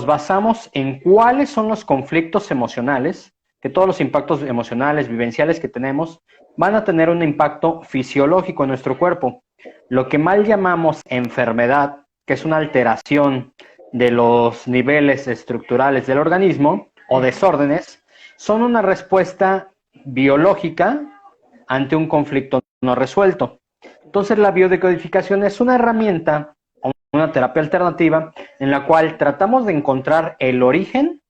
basamos en cuáles son los conflictos emocionales, que todos los impactos emocionales, vivenciales que tenemos, van a tener un impacto fisiológico en nuestro cuerpo. Lo que mal llamamos enfermedad, que es una alteración de los niveles estructurales del organismo, o desórdenes, son una respuesta biológica ante un conflicto no resuelto. Entonces la biodecodificación es una herramienta o una terapia alternativa en la cual tratamos de encontrar el origen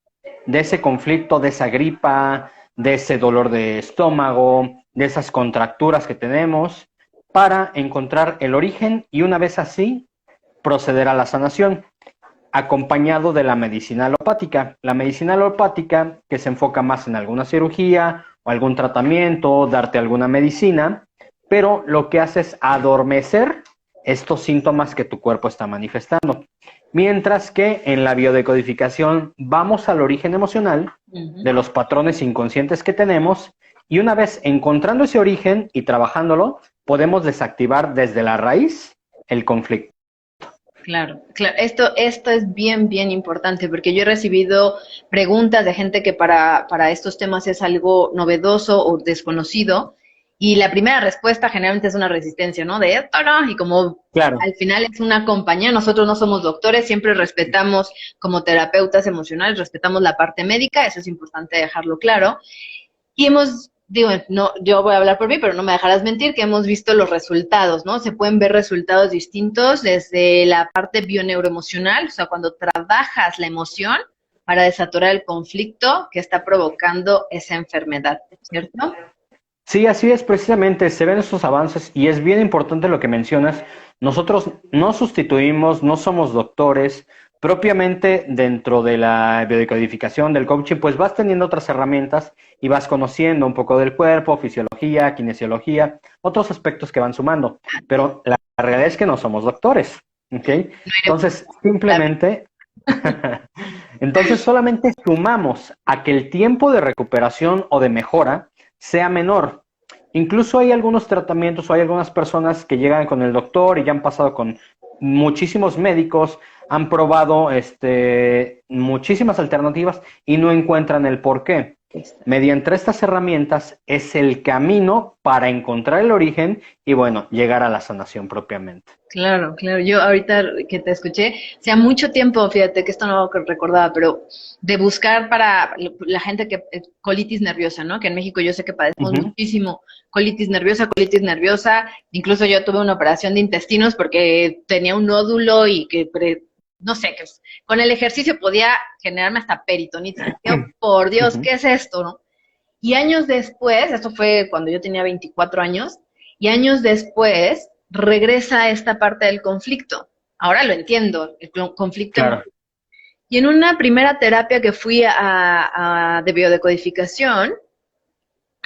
de ese conflicto, de esa gripa, de ese dolor de estómago, de esas contracturas que tenemos, para encontrar el origen y una vez así proceder a la sanación, acompañado de la medicina alopática. La medicina alopática, que se enfoca más en alguna cirugía o algún tratamiento, darte alguna medicina, pero lo que hace es adormecer estos síntomas que tu cuerpo está manifestando. Mientras que en la biodecodificación vamos al origen emocional de los patrones inconscientes que tenemos y una vez encontrando ese origen y trabajándolo, podemos desactivar desde la raíz el conflicto. Claro, claro. Esto es bien, bien importante porque yo he recibido preguntas de gente que para estos temas es algo novedoso o desconocido y la primera respuesta generalmente es una resistencia, ¿no? De esto no, y como Claro. al final es una compañía, nosotros no somos doctores, siempre respetamos como terapeutas emocionales, respetamos la parte médica, eso es importante dejarlo claro. Y digo, no, yo voy a hablar por mí, pero no me dejarás mentir que hemos visto los resultados, ¿no? Se pueden ver resultados distintos desde la parte bioneuroemocional, o sea, cuando trabajas la emoción para desatorar el conflicto que está provocando esa enfermedad, ¿cierto? Sí, así es, precisamente, se ven estos avances y es bien importante lo que mencionas. Nosotros no sustituimos, no somos doctores, propiamente dentro de la biodecodificación, del coaching, pues vas teniendo otras herramientas y vas conociendo un poco del cuerpo, fisiología, kinesiología, otros aspectos que van sumando, pero la realidad es que no somos doctores, ¿ok? Entonces, simplemente, entonces solamente sumamos a que el tiempo de recuperación o de mejora sea menor. Incluso hay algunos tratamientos o hay algunas personas que llegan con el doctor y ya han pasado con muchísimos médicos, han probado muchísimas alternativas y no encuentran el porqué. Mediante estas herramientas es el camino para encontrar el origen y, bueno, llegar a la sanación propiamente. Claro, claro. Yo ahorita que te escuché, hacía mucho tiempo, fíjate que esto no lo recordaba, pero de buscar para la gente que colitis nerviosa, ¿no? Que en México yo sé que padecemos muchísimo colitis nerviosa. Incluso yo tuve una operación de intestinos porque tenía un nódulo y que no sé, que con el ejercicio podía generarme hasta peritonitis. Yo, por Dios, ¿qué es esto, no? Y años después, esto fue cuando yo tenía 24 años, y años después regresa esta parte del conflicto. Ahora lo entiendo, el conflicto. Claro. Y en una primera terapia que fui de biodecodificación,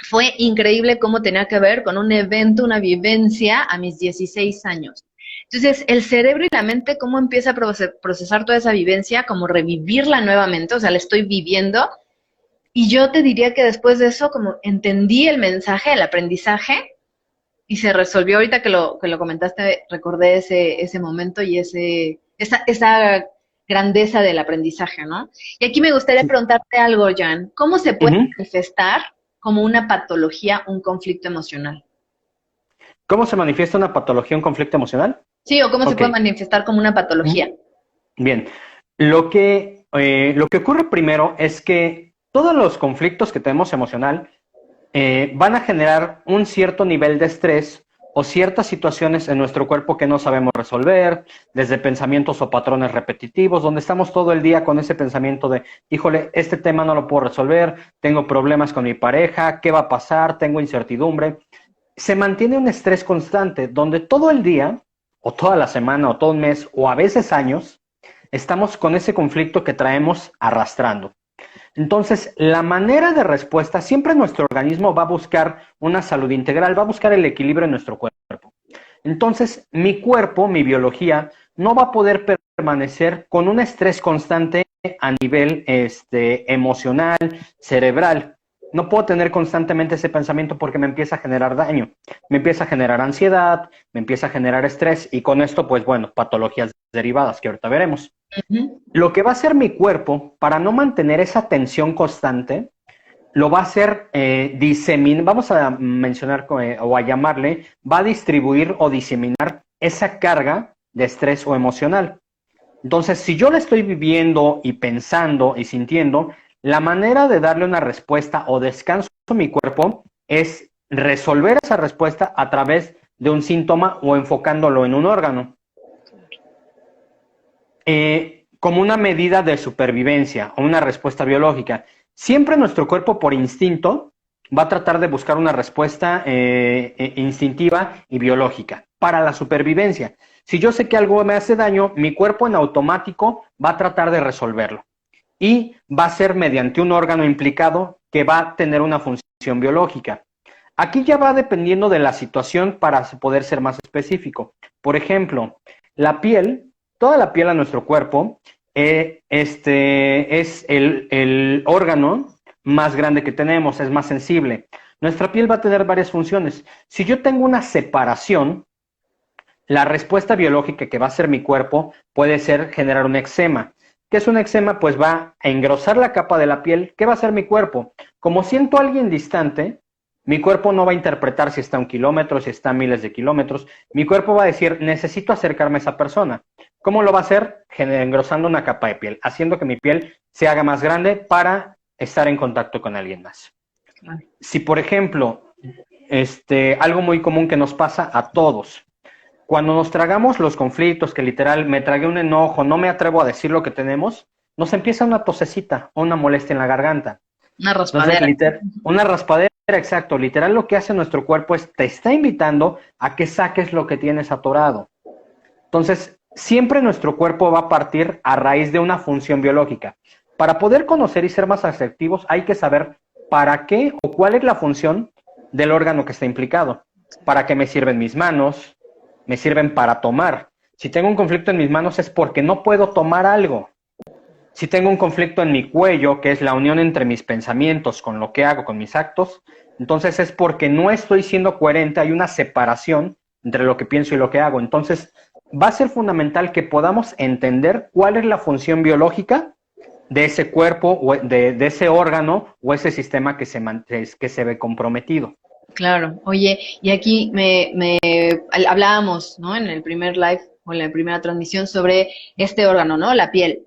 fue increíble cómo tenía que ver con un evento, una vivencia a mis 16 años. Entonces, el cerebro y la mente, cómo empieza a procesar toda esa vivencia, como revivirla nuevamente, o sea, la estoy viviendo. Y yo te diría que después de eso, como entendí el mensaje, el aprendizaje, y se resolvió. Ahorita que lo comentaste, recordé ese momento y esa grandeza del aprendizaje, ¿no? Y aquí me gustaría preguntarte algo, Jan. ¿Cómo se puede manifestar como una patología un conflicto emocional? ¿Cómo se manifiesta una patología, un conflicto emocional? Sí, o cómo se puede manifestar como una patología. Bien, lo que ocurre primero es que todos los conflictos que tenemos emocional van a generar un cierto nivel de estrés o ciertas situaciones en nuestro cuerpo que no sabemos resolver, desde pensamientos o patrones repetitivos, donde estamos todo el día con ese pensamiento de, híjole, este tema no lo puedo resolver, tengo problemas con mi pareja, ¿qué va a pasar? Tengo incertidumbre. Se mantiene un estrés constante, donde todo el día, o toda la semana, o todo un mes, o a veces años, estamos con ese conflicto que traemos arrastrando. Entonces, la manera de respuesta, siempre nuestro organismo va a buscar una salud integral, va a buscar el equilibrio en nuestro cuerpo. Entonces, mi cuerpo, mi biología, no va a poder permanecer con un estrés constante a nivel emocional, cerebral. No puedo tener constantemente ese pensamiento porque me empieza a generar daño, me empieza a generar ansiedad, me empieza a generar estrés y con esto, pues bueno, patologías derivadas que ahorita veremos. Lo que va a hacer mi cuerpo para no mantener esa tensión constante, lo va a hacer vamos a mencionar o a llamarle, va a distribuir o diseminar esa carga de estrés o emocional. Entonces, si yo la estoy viviendo y pensando y sintiendo, la manera de darle una respuesta o descanso a mi cuerpo es resolver esa respuesta a través de un síntoma o enfocándolo en un órgano. Como una medida de supervivencia o una respuesta biológica. Siempre nuestro cuerpo por instinto va a tratar de buscar una respuesta instintiva y biológica para la supervivencia. Si yo sé que algo me hace daño, mi cuerpo en automático va a tratar de resolverlo. Y va a ser mediante un órgano implicado que va a tener una función biológica. Aquí ya va dependiendo de la situación para poder ser más específico. Por ejemplo, la piel, toda la piel a nuestro cuerpo, es el órgano más grande que tenemos, es más sensible. Nuestra piel va a tener varias funciones. Si yo tengo una separación, la respuesta biológica que va a hacer mi cuerpo puede ser generar un eczema. ¿Qué es un eczema? Pues va a engrosar la capa de la piel. ¿Qué va a hacer mi cuerpo? Como siento a alguien distante, mi cuerpo no va a interpretar si está a 1 kilómetro, si está a miles de kilómetros. Mi cuerpo va a decir, necesito acercarme a esa persona. ¿Cómo lo va a hacer? Engrosando una capa de piel, haciendo que mi piel se haga más grande para estar en contacto con alguien más. Si, por ejemplo, algo muy común que nos pasa a todos, cuando nos tragamos los conflictos, que literal me tragué un enojo, no me atrevo a decir lo que tenemos, nos empieza una tosecita o una molestia en la garganta. Una raspadera. Entonces, una raspadera, exacto. Literal lo que hace nuestro cuerpo es te está invitando a que saques lo que tienes atorado. Entonces, siempre nuestro cuerpo va a partir a raíz de una función biológica. Para poder conocer y ser más asertivos hay que saber para qué o cuál es la función del órgano que está implicado. ¿Para qué me sirven mis manos? Me sirven para tomar. Si tengo un conflicto en mis manos es porque no puedo tomar algo. Si tengo un conflicto en mi cuello, que es la unión entre mis pensamientos con lo que hago, con mis actos, entonces es porque no estoy siendo coherente, hay una separación entre lo que pienso y lo que hago. Entonces, va a ser fundamental que podamos entender cuál es la función biológica de ese cuerpo, o de ese órgano o ese sistema que se ve comprometido. Claro, oye, y aquí hablábamos, ¿no? En el primer live o en la primera transmisión sobre este órgano, ¿no? La piel.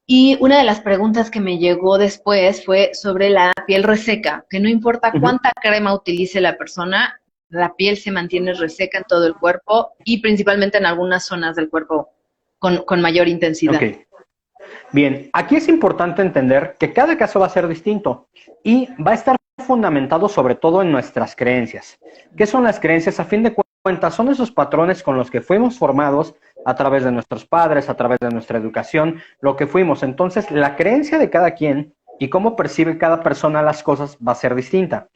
Y una de las preguntas que me llegó después fue sobre la piel reseca, que no importa cuánta crema utilice la persona, la piel se mantiene reseca en todo el cuerpo y principalmente en algunas zonas del cuerpo con mayor intensidad. Okay. Bien, aquí es importante entender que cada caso va a ser distinto y va a estar fundamentado sobre todo en nuestras creencias. ¿Qué son las creencias? A fin de cuentas, son esos patrones con los que fuimos formados a través de nuestros padres, a través de nuestra educación, lo que fuimos. Entonces, la creencia de cada quien y cómo percibe cada persona las cosas va a ser distinta.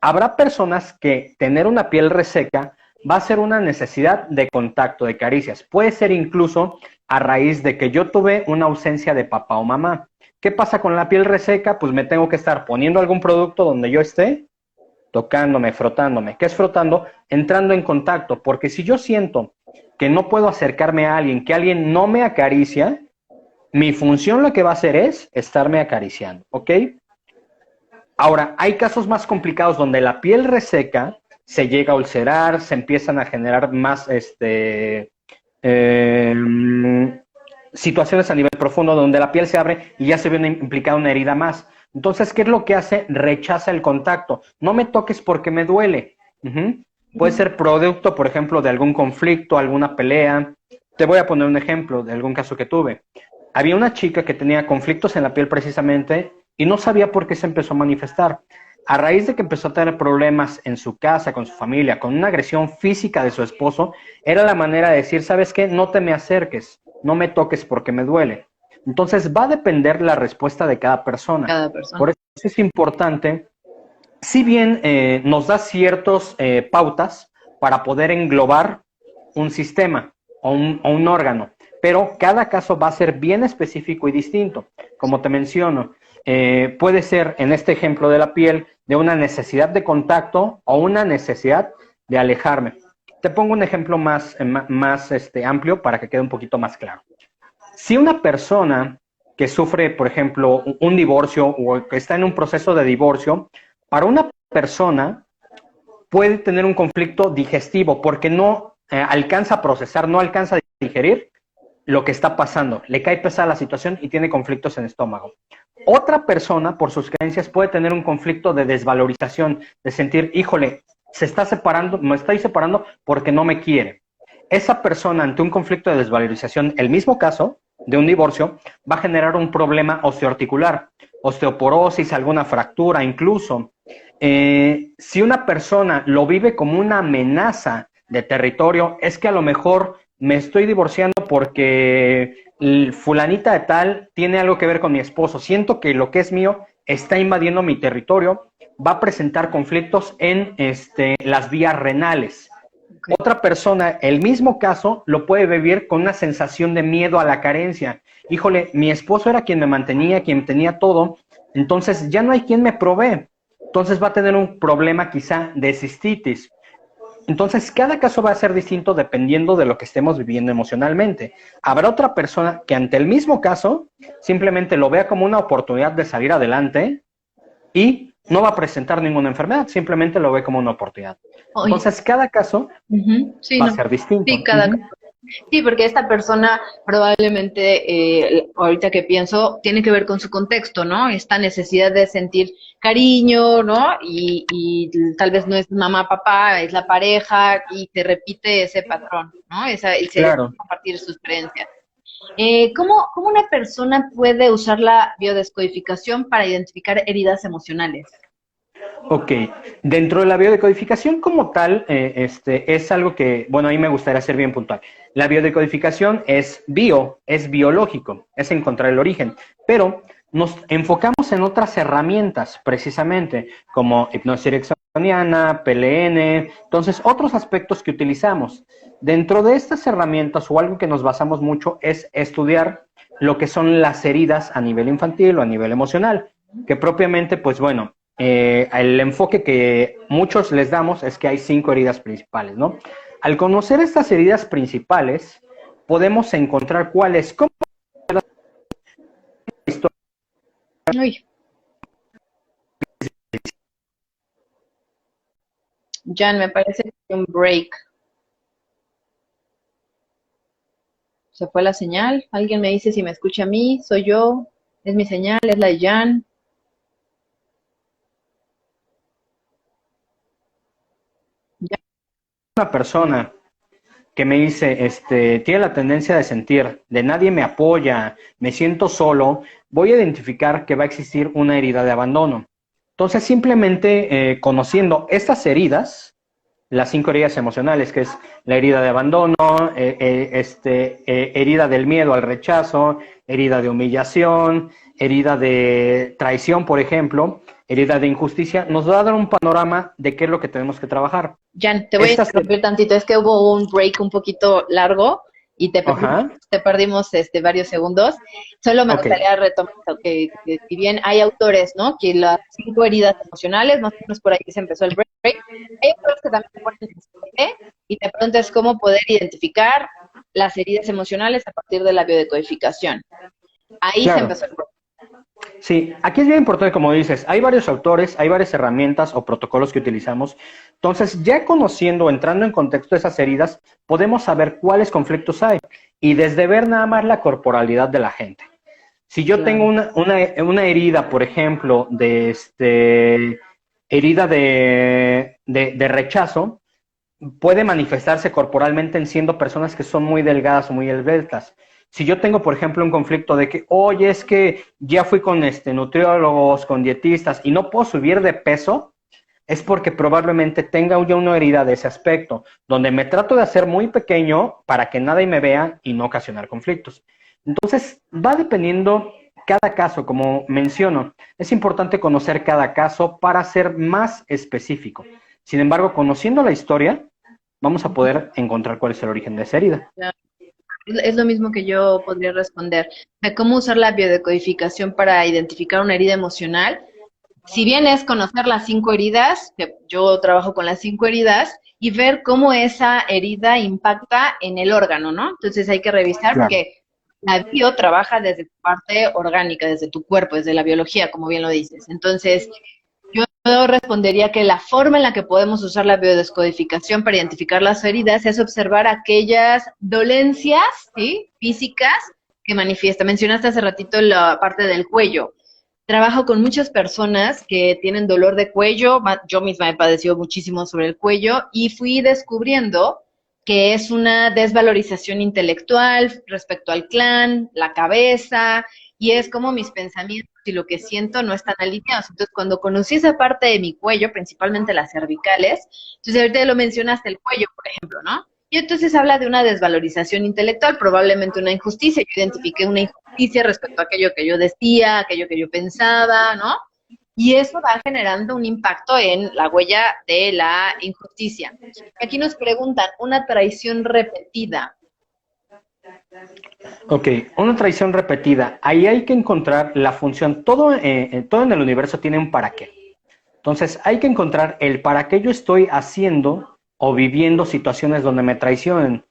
Habrá personas que tener una piel reseca va a ser una necesidad de contacto, de caricias. Puede ser incluso a raíz de que yo tuve una ausencia de papá o mamá. ¿Qué pasa con la piel reseca? Pues me tengo que estar poniendo algún producto donde yo esté, tocándome, frotándome. ¿Qué es frotando? Entrando en contacto, porque si yo siento que no puedo acercarme a alguien, que alguien no me acaricia, mi función lo que va a hacer es estarme acariciando, ¿ok? Ahora, hay casos más complicados donde la piel reseca se llega a ulcerar, se empiezan a generar más situaciones a nivel profundo donde la piel se abre y ya se ve implicada una herida más. Entonces, ¿qué es lo que hace? Rechaza el contacto. No me toques porque me duele. Puede ser producto, por ejemplo, de algún conflicto, alguna pelea. Te voy a poner un ejemplo de algún caso que tuve. Había una chica que tenía conflictos en la piel precisamente y no sabía por qué se empezó a manifestar. A raíz de que empezó a tener problemas en su casa, con su familia, con una agresión física de su esposo, era la manera de decir, ¿sabes qué? No te me acerques, no me toques porque me duele. Entonces va a depender la respuesta de cada persona. Por eso es importante, si bien nos da ciertas pautas para poder englobar un sistema o un órgano, pero cada caso va a ser bien específico y distinto. Como te menciono, puede ser, en este ejemplo de la piel, de una necesidad de contacto o una necesidad de alejarme. Te pongo un ejemplo más amplio para que quede un poquito más claro. Si una persona que sufre, por ejemplo, un divorcio o que está en un proceso de divorcio, para una persona puede tener un conflicto digestivo porque no alcanza a procesar, no alcanza a digerir lo que está pasando. Le cae pesada la situación y tiene conflictos en el estómago. Otra persona, por sus creencias, puede tener un conflicto de desvalorización, de sentir, híjole, se está separando, me estoy separando porque no me quiere. Esa persona, ante un conflicto de desvalorización, el mismo caso de un divorcio, va a generar un problema osteoarticular, osteoporosis, alguna fractura incluso. Si una persona lo vive como una amenaza de territorio, es que a lo mejor me estoy divorciando porque fulanita de tal tiene algo que ver con mi esposo. Siento que lo que es mío está invadiendo mi territorio. Va a presentar conflictos en las vías renales. Okay. Otra persona, el mismo caso, lo puede vivir con una sensación de miedo a la carencia. Híjole, mi esposo era quien me mantenía, quien tenía todo, entonces ya no hay quien me provee. Entonces va a tener un problema quizá de cistitis. Entonces, cada caso va a ser distinto dependiendo de lo que estemos viviendo emocionalmente. Habrá otra persona que ante el mismo caso simplemente lo vea como una oportunidad de salir adelante y no va a presentar ninguna enfermedad, simplemente lo ve como una oportunidad. Entonces, cada caso va a ser distinto. Sí, sí, porque esta persona probablemente, ahorita que pienso, tiene que ver con su contexto, ¿no? Esta necesidad de sentir cariño, ¿no? Y tal vez no es mamá, papá, es la pareja y te repite ese patrón, ¿no? Claro. Compartir sus creencias. ¿Cómo una persona puede usar la biodescodificación para identificar heridas emocionales? Ok, dentro de la biodecodificación como tal, es algo que, bueno, a mí me gustaría ser bien puntual. La biodecodificación es biológico, es encontrar el origen, pero nos enfocamos en otras herramientas, precisamente, como hipnosis ericksoniana, PLN, entonces, otros aspectos que utilizamos. Dentro de estas herramientas, o algo que nos basamos mucho, es estudiar lo que son las heridas a nivel infantil o a nivel emocional, que propiamente, pues bueno, el enfoque que muchos les damos es que hay 5 heridas principales, ¿no? Al conocer estas heridas principales, podemos encontrar cuáles, cómo la historia. Uy. Jan, me parece que hay un break. ¿Se fue la señal? ¿Alguien me dice si me escucha a mí? ¿Soy yo? ¿Es mi señal? ¿Es la de Jan? Una persona que me dice, tiene la tendencia de sentir, de nadie me apoya, me siento solo, voy a identificar que va a existir una herida de abandono. Entonces, simplemente conociendo estas heridas, las 5 heridas emocionales, que es la herida de abandono, herida del miedo al rechazo, herida de humillación, herida de traición, por ejemplo, herida de injusticia, nos va a dar un panorama de qué es lo que tenemos que trabajar. Jan, te voy a interrumpir tantito, es que hubo un break un poquito largo y te perdimos varios segundos. Solo me gustaría retomar que si bien hay autores, ¿no? Que las 5 heridas emocionales, más o menos por ahí se empezó el break, hay autores que también ponen y te preguntas cómo poder identificar las heridas emocionales a partir de la biodecodificación. Ahí se empezó el break. Sí, aquí es bien importante, como dices, hay varios autores, hay varias herramientas o protocolos que utilizamos. Entonces, ya conociendo, entrando en contexto de esas heridas, podemos saber cuáles conflictos hay y desde ver nada más la corporalidad de la gente. Si yo tengo una herida, por ejemplo, herida de rechazo, puede manifestarse corporalmente en siendo personas que son muy delgadas o muy esbeltas. Si yo tengo, por ejemplo, un conflicto de que, oye, es que ya fui con nutriólogos, con dietistas y no puedo subir de peso, es porque probablemente tenga ya una herida de ese aspecto, donde me trato de hacer muy pequeño para que nadie me vea y no ocasionar conflictos. Entonces, va dependiendo cada caso, como menciono. Es importante conocer cada caso para ser más específico. Sin embargo, conociendo la historia, vamos a poder encontrar cuál es el origen de esa herida. Es lo mismo que yo podría responder. De cómo usar la biodecodificación para identificar una herida emocional. Si bien es conocer las 5 heridas, que yo trabajo con las 5 heridas, y ver cómo esa herida impacta en el órgano, ¿no? Entonces hay que revisar Claro. porque la bio trabaja desde tu parte orgánica, desde tu cuerpo, desde la biología, como bien lo dices. Entonces, yo respondería que la forma en la que podemos usar la biodescodificación para identificar las heridas es observar aquellas dolencias, ¿sí?, físicas que manifiesta. Mencionaste hace ratito la parte del cuello. Trabajo con muchas personas que tienen dolor de cuello. Yo misma he padecido muchísimo sobre el cuello y fui descubriendo que es una desvalorización intelectual respecto al clan, la cabeza, y es como mis pensamientos y lo que siento no están alineados. Entonces, cuando conocí esa parte de mi cuello, principalmente las cervicales, entonces ahorita lo mencionaste, el cuello, por ejemplo, ¿no? Y entonces habla de una desvalorización intelectual, probablemente una injusticia. Yo identifiqué una injusticia respecto a aquello que yo decía, aquello que yo pensaba, ¿no? Y eso va generando un impacto en la huella de la injusticia. Aquí nos preguntan, una traición repetida. Ok, una traición repetida. Ahí hay que encontrar la función. Todo en el universo tiene un para qué. Entonces, hay que encontrar el para qué yo estoy haciendo o viviendo situaciones donde me traicionen.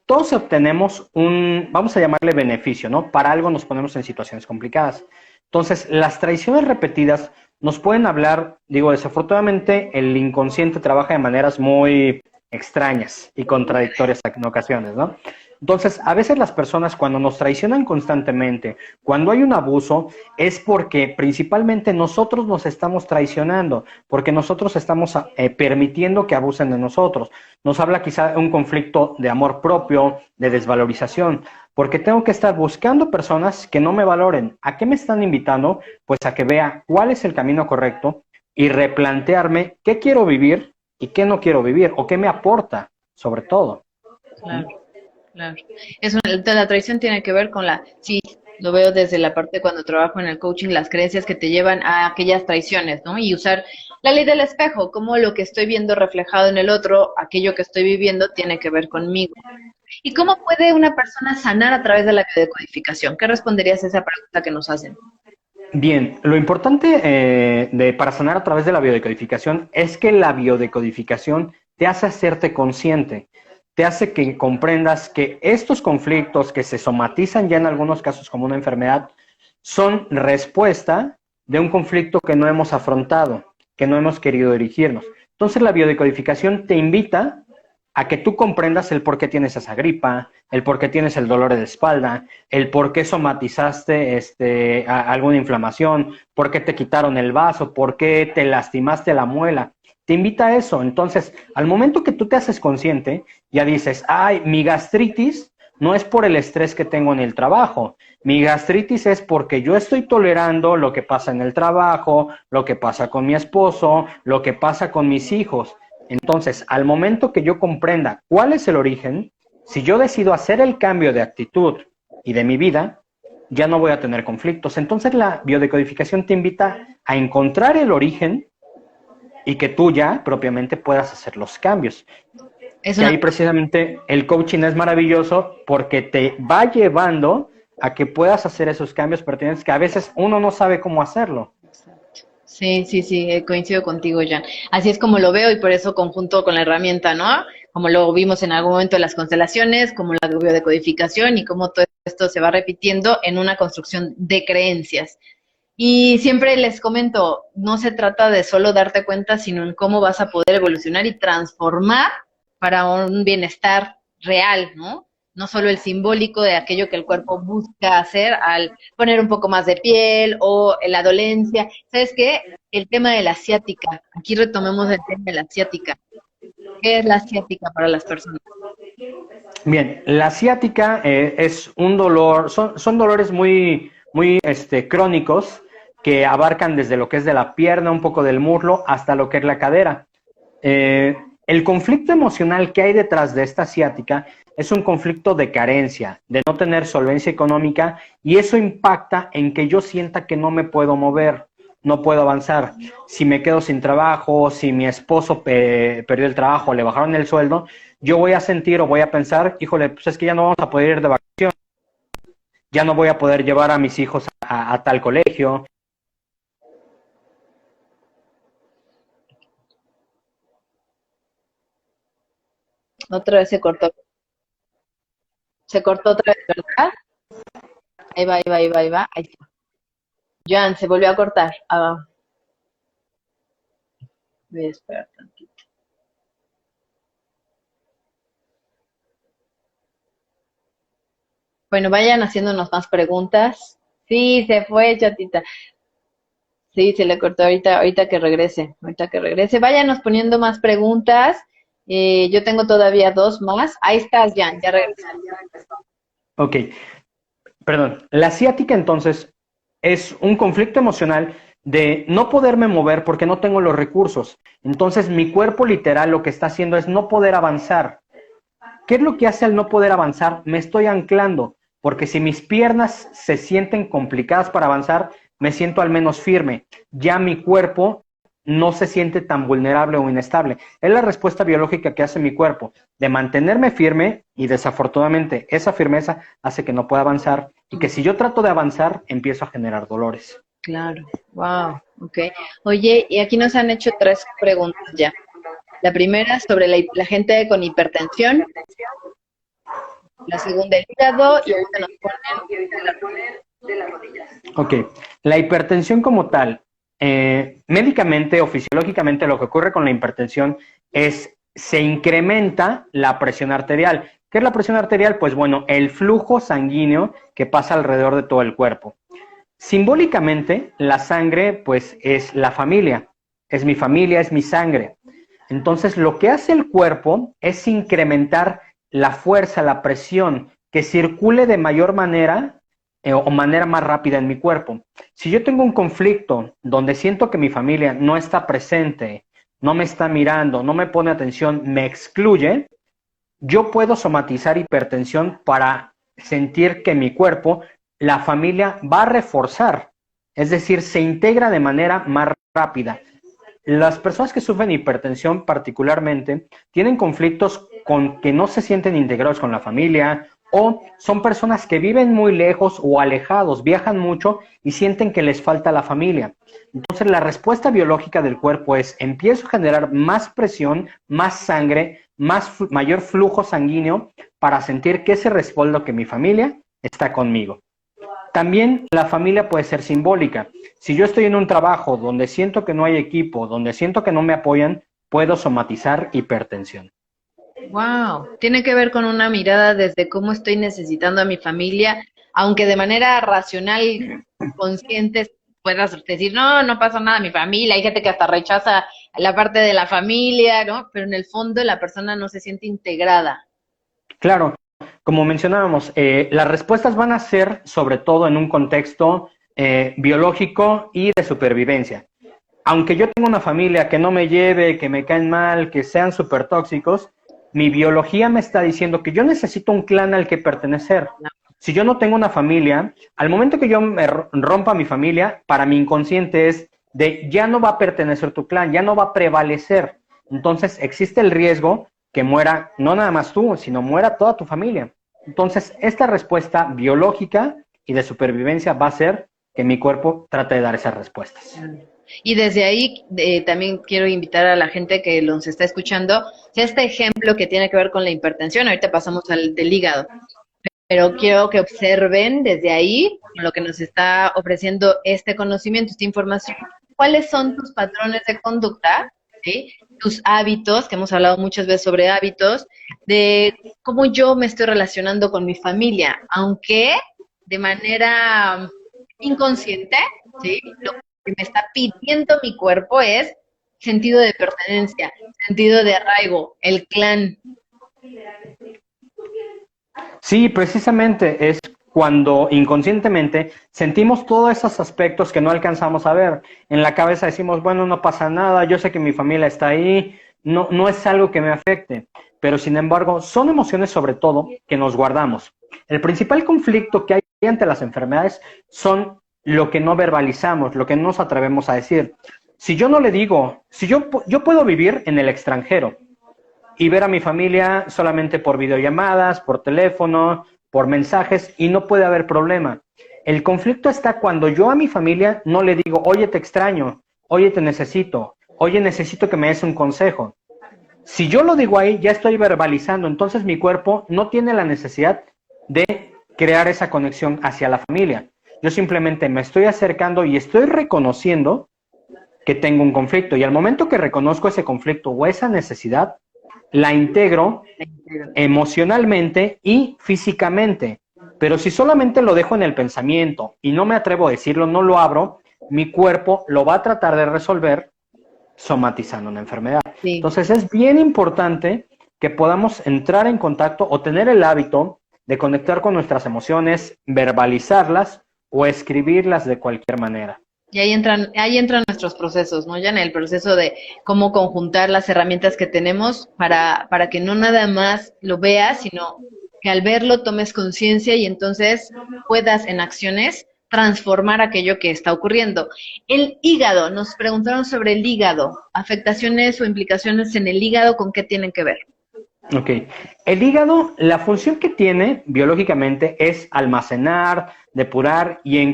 Todos obtenemos vamos a llamarle beneficio, ¿no? Para algo nos ponemos en situaciones complicadas. Entonces, las traiciones repetidas nos pueden hablar, digo, desafortunadamente el inconsciente trabaja de maneras muy extrañas y contradictorias en ocasiones, ¿no? Entonces, a veces las personas cuando nos traicionan constantemente, cuando hay un abuso, es porque principalmente nosotros nos estamos traicionando, porque nosotros estamos permitiendo que abusen de nosotros. Nos habla quizá de un conflicto de amor propio, de desvalorización, porque tengo que estar buscando personas que no me valoren. ¿A qué me están invitando? Pues a que vea cuál es el camino correcto y replantearme qué quiero vivir y qué no quiero vivir, o qué me aporta, sobre todo. Claro, claro. La traición tiene que ver con sí, lo veo desde la parte cuando trabajo en el coaching, las creencias que te llevan a aquellas traiciones, ¿no? Y usar la ley del espejo, como lo que estoy viendo reflejado en el otro, aquello que estoy viviendo tiene que ver conmigo. ¿Y cómo puede una persona sanar a través de la biodecodificación? ¿Qué responderías a esa pregunta que nos hacen? Bien, lo importante para sanar a través de la biodecodificación es que la biodecodificación te hace hacerte consciente, te hace que comprendas que estos conflictos que se somatizan ya en algunos casos como una enfermedad son respuesta de un conflicto que no hemos afrontado, que no hemos querido dirigirnos. Entonces la biodecodificación te invita a que tú comprendas el por qué tienes esa gripa, el por qué tienes el dolor de espalda, el por qué somatizaste alguna inflamación, por qué te quitaron el vaso, por qué te lastimaste la muela. Te invita a eso. Entonces, al momento que tú te haces consciente, ya dices, ay, mi gastritis no es por el estrés que tengo en el trabajo. Mi gastritis es porque yo estoy tolerando lo que pasa en el trabajo, lo que pasa con mi esposo, lo que pasa con mis hijos. Entonces, al momento que yo comprenda cuál es el origen, si yo decido hacer el cambio de actitud y de mi vida, ya no voy a tener conflictos. Entonces, la biodecodificación te invita a encontrar el origen y que tú ya propiamente puedas hacer los cambios. Es Que ahí precisamente el coaching es maravilloso porque te va llevando a que puedas hacer esos cambios pertinentes que a veces uno no sabe cómo hacerlo. Sí, sí, sí, coincido contigo, Jan. Así es como lo veo y por eso conjunto con la herramienta, ¿no? Como lo vimos en algún momento en las constelaciones, como la biodecodificación y cómo todo esto se va repitiendo en una construcción de creencias. Y siempre les comento, no se trata de solo darte cuenta, sino en cómo vas a poder evolucionar y transformar para un bienestar real, ¿no? No solo el simbólico de aquello que el cuerpo busca hacer al poner un poco más de piel o la dolencia. ¿Sabes qué? El tema de la ciática. Aquí retomemos el tema de la ciática. ¿Qué es la ciática para las personas? Bien, la ciática es un dolor, son dolores muy crónicos que abarcan desde lo que es de la pierna, un poco del muslo, hasta lo que es la cadera. El conflicto emocional que hay detrás de esta ciática es un conflicto de carencia, de no tener solvencia económica, y eso impacta en que yo sienta que no me puedo mover, no puedo avanzar. Si me quedo sin trabajo, si mi esposo perdió el trabajo, le bajaron el sueldo, yo voy a sentir o voy a pensar, híjole, pues es que ya no vamos a poder ir de vacaciones, ya no voy a poder llevar a mis hijos a tal colegio. Otra vez se cortó. Se cortó otra vez, ¿verdad? Ahí va, ahí va, ahí va, ahí va. Ahí está. Joan, se volvió a cortar. Ah, voy a esperar tantito. Bueno, vayan haciéndonos más preguntas. Sí, se fue, chatita. Sí, se le cortó ahorita que regrese. Ahorita que regrese. Váyanos poniendo más preguntas. Yo tengo todavía dos más. Ahí estás, Jan, ya regresé. Ok, perdón. La ciática entonces es un conflicto emocional de no poderme mover porque no tengo los recursos. Entonces mi cuerpo literal lo que está haciendo es no poder avanzar. ¿Qué es lo que hace al no poder avanzar? Me estoy anclando, porque si mis piernas se sienten complicadas para avanzar, me siento al menos firme. Ya mi cuerpo no se siente tan vulnerable o inestable. Es la respuesta biológica que hace mi cuerpo, de mantenerme firme, y desafortunadamente esa firmeza hace que no pueda avanzar y que si yo trato de avanzar, empiezo a generar dolores. Claro, wow, ok. Oye, y aquí nos han hecho tres preguntas ya. La primera sobre la gente con hipertensión, la segunda el hígado y ahorita nos ponen de las rodillas. Ok, la hipertensión como tal, médicamente o fisiológicamente lo que ocurre con la hipertensión es se incrementa la presión arterial. ¿Qué es la presión arterial? Pues bueno, el flujo sanguíneo que pasa alrededor de todo el cuerpo. Simbólicamente, la sangre pues es la familia, es mi familia, es mi sangre. Entonces, lo que hace el cuerpo es incrementar la fuerza, la presión, que circule de mayor manera o manera más rápida en mi cuerpo. Si yo tengo un conflicto donde siento que mi familia no está presente, no me está mirando, no me pone atención, me excluye, yo puedo somatizar hipertensión para sentir que mi cuerpo, la familia va a reforzar, es decir, se integra de manera más rápida. Las personas que sufren hipertensión particularmente tienen conflictos con que no se sienten integrados con la familia o son personas que viven muy lejos o alejados, viajan mucho y sienten que les falta la familia. Entonces la respuesta biológica del cuerpo es empiezo a generar más presión, más sangre, mayor flujo sanguíneo para sentir que ese respaldo que mi familia está conmigo. También la familia puede ser simbólica. Si yo estoy en un trabajo donde siento que no hay equipo, donde siento que no me apoyan, puedo somatizar hipertensión. Wow, tiene que ver con una mirada desde cómo estoy necesitando a mi familia, aunque de manera racional, consciente, puedas decir, no, no pasa nada, mi familia, hay gente que hasta rechaza la parte de la familia, ¿no? Pero en el fondo la persona no se siente integrada. Claro, como mencionábamos, las respuestas van a ser sobre todo en un contexto biológico y de supervivencia. Aunque yo tenga una familia que no me lleve, que me caen mal, que sean súper tóxicos, mi biología me está diciendo que yo necesito un clan al que pertenecer. Si yo no tengo una familia, al momento que yo me rompa mi familia, para mi inconsciente es de ya no va a pertenecer tu clan, ya no va a prevalecer. Entonces existe el riesgo que muera no nada más tú, sino muera toda tu familia. Entonces, esta respuesta biológica y de supervivencia va a ser que mi cuerpo trate de dar esas respuestas. Y desde ahí también quiero invitar a la gente que nos está escuchando, si este ejemplo que tiene que ver con la hipertensión, ahorita pasamos al del hígado, pero quiero que observen desde ahí, con lo que nos está ofreciendo este conocimiento, esta información, cuáles son tus patrones de conducta, ¿sí? Tus hábitos, que hemos hablado muchas veces sobre hábitos, de cómo yo me estoy relacionando con mi familia, aunque de manera inconsciente, ¿sí? Lo que me está pidiendo mi cuerpo es sentido de pertenencia, sentido de arraigo, el clan. Sí, precisamente es cuando inconscientemente sentimos todos esos aspectos que no alcanzamos a ver. En la cabeza decimos, bueno, no pasa nada, yo sé que mi familia está ahí, no es algo que me afecte, pero sin embargo son emociones sobre todo que nos guardamos. El principal conflicto que hay ante las enfermedades son lo que no verbalizamos, lo que no nos atrevemos a decir. Si yo no le digo, si yo puedo vivir en el extranjero y ver a mi familia solamente por videollamadas, por teléfono, por mensajes, y no puede haber problema. El conflicto está cuando yo a mi familia no le digo, oye, te extraño, oye, te necesito, oye, necesito que me des un consejo. Si yo lo digo ahí, ya estoy verbalizando, entonces mi cuerpo no tiene la necesidad de crear esa conexión hacia la familia. Yo simplemente me estoy acercando y estoy reconociendo que tengo un conflicto. Y al momento que reconozco ese conflicto o esa necesidad, la integro emocionalmente y físicamente. Pero si solamente lo dejo en el pensamiento y no me atrevo a decirlo, no lo abro, mi cuerpo lo va a tratar de resolver somatizando una enfermedad. Sí. Entonces es bien importante que podamos entrar en contacto o tener el hábito de conectar con nuestras emociones, verbalizarlas o escribirlas de cualquier manera. Y ahí entran nuestros procesos, ¿no? Ya en el proceso de cómo conjuntar las herramientas que tenemos para que no nada más lo veas, sino que al verlo tomes conciencia y entonces puedas en acciones transformar aquello que está ocurriendo. El hígado, nos preguntaron sobre el hígado, afectaciones o implicaciones en el hígado, ¿con qué tienen que ver? Ok, el hígado, la función que tiene biológicamente es almacenar, depurar y en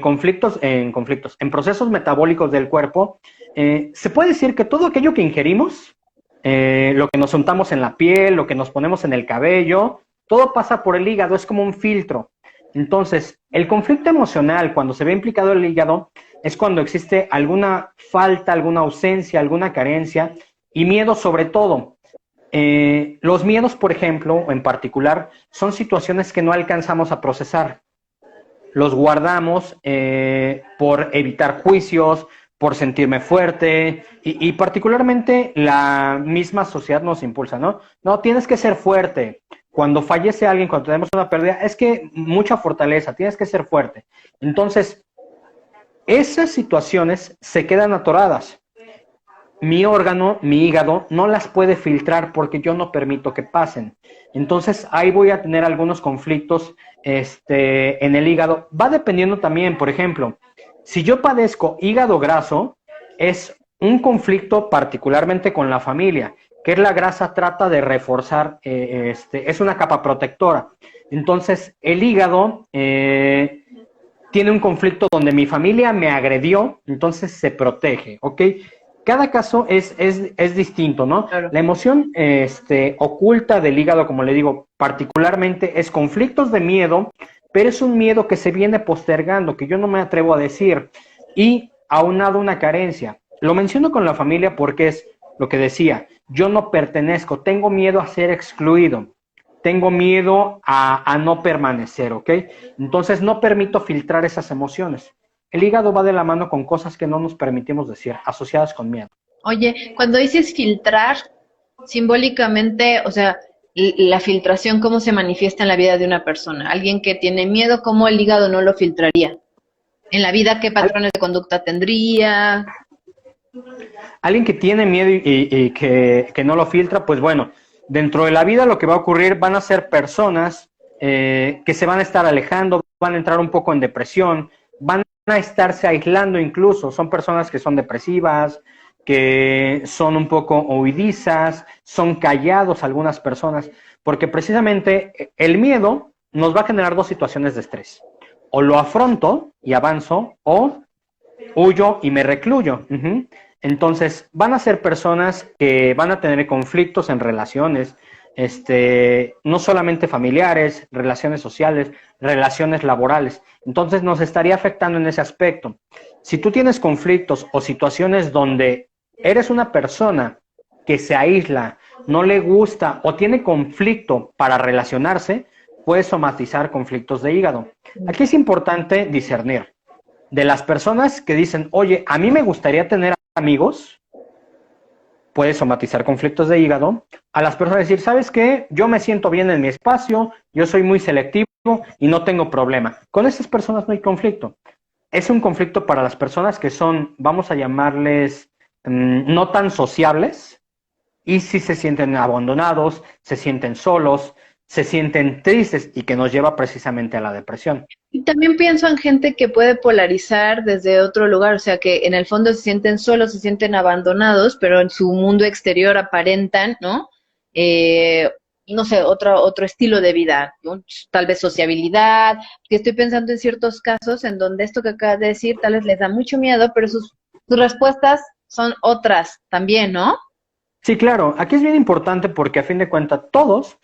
procesos metabólicos del cuerpo, se puede decir que todo aquello que ingerimos, lo que nos untamos en la piel, lo que nos ponemos en el cabello, todo pasa por el hígado, es como un filtro. Entonces, el conflicto emocional, cuando se ve implicado el hígado, es cuando existe alguna falta, alguna ausencia, alguna carencia y miedo sobre todo. Los miedos, por ejemplo, en particular, son situaciones que no alcanzamos a procesar. Los guardamos por evitar juicios, por sentirme fuerte y particularmente la misma sociedad nos impulsa, ¿no? No, tienes que ser fuerte. Cuando fallece alguien, cuando tenemos una pérdida, es que mucha fortaleza, tienes que ser fuerte. Entonces, esas situaciones se quedan atoradas. Mi órgano, mi hígado, no las puede filtrar porque yo no permito que pasen. Entonces, ahí voy a tener algunos conflictos en el hígado. Va dependiendo también, por ejemplo, si yo padezco hígado graso, es un conflicto particularmente con la familia, que es la grasa trata de reforzar, es una capa protectora. Entonces, el hígado tiene un conflicto donde mi familia me agredió, entonces se protege, ¿ok? Cada caso es distinto, ¿no? Claro. La emoción oculta del hígado, como le digo, particularmente es conflictos de miedo, pero es un miedo que se viene postergando, que yo no me atrevo a decir, y aunado una carencia. Lo menciono con la familia porque es lo que decía, yo no pertenezco, tengo miedo a ser excluido, tengo miedo a no permanecer, ¿ok? Entonces no permito filtrar esas emociones. El hígado va de la mano con cosas que no nos permitimos decir, asociadas con miedo. Oye, cuando dices filtrar, simbólicamente, o sea, la filtración, ¿cómo se manifiesta en la vida de una persona? Alguien que tiene miedo, ¿cómo el hígado no lo filtraría? En la vida, ¿qué patrones de conducta tendría? Alguien que tiene miedo y que no lo filtra, pues bueno, dentro de la vida lo que va a ocurrir van a ser personas que se van a estar alejando, van a entrar un poco en depresión, van a estarse aislando incluso, son personas que son depresivas, que son un poco huidizas, son callados algunas personas, porque precisamente el miedo nos va a generar dos situaciones de estrés. O lo afronto y avanzo, o huyo y me recluyo. Entonces, van a ser personas que van a tener conflictos en relaciones, no solamente familiares, relaciones sociales, relaciones laborales. Entonces, nos estaría afectando en ese aspecto. Si tú tienes conflictos o situaciones donde eres una persona que se aísla, no le gusta o tiene conflicto para relacionarse, puedes somatizar conflictos de hígado. Aquí es importante discernir de las personas que dicen, oye, a mí me gustaría tener amigos, puede somatizar conflictos de hígado, a las personas decir, ¿sabes qué? Yo me siento bien en mi espacio, yo soy muy selectivo y no tengo problema. Con esas personas no hay conflicto. Es un conflicto para las personas que son, vamos a llamarles, no tan sociables, y si se sienten abandonados, se sienten solos, se sienten tristes y que nos lleva precisamente a la depresión. Y también pienso en gente que puede polarizar desde otro lugar, o sea, que en el fondo se sienten solos, se sienten abandonados, pero en su mundo exterior aparentan, ¿no? Eh, no sé, otro estilo de vida, ¿no? Tal vez sociabilidad, que estoy pensando en ciertos casos en donde esto que acabas de decir tal vez les da mucho miedo, pero sus respuestas son otras también, ¿no? Sí, claro, aquí es bien importante porque a fin de cuentas todos,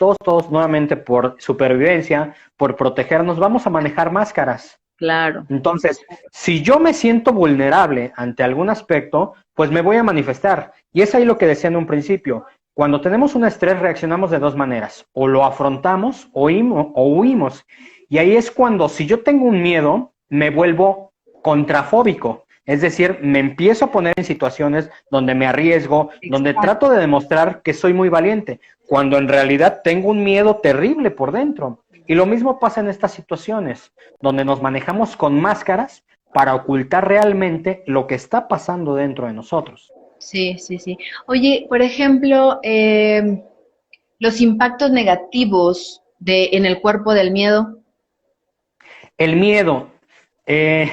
nuevamente por supervivencia, por protegernos, vamos a manejar máscaras. Claro, Entonces, si yo me siento vulnerable ante algún aspecto, pues me voy a manifestar. Y es ahí lo que decía en un principio. Cuando tenemos un estrés reaccionamos de dos maneras. O lo afrontamos o huimos. Y ahí es cuando si yo tengo un miedo, me vuelvo contrafóbico. Es decir, me empiezo a poner en situaciones donde me arriesgo, donde exacto. trato de demostrar que soy muy valiente, cuando en realidad tengo un miedo terrible por dentro. Y lo mismo pasa en estas situaciones donde nos manejamos con máscaras para ocultar realmente lo que está pasando dentro de nosotros. Sí, sí, sí. Oye, por ejemplo, los impactos negativos en el cuerpo del miedo. El miedo. eh,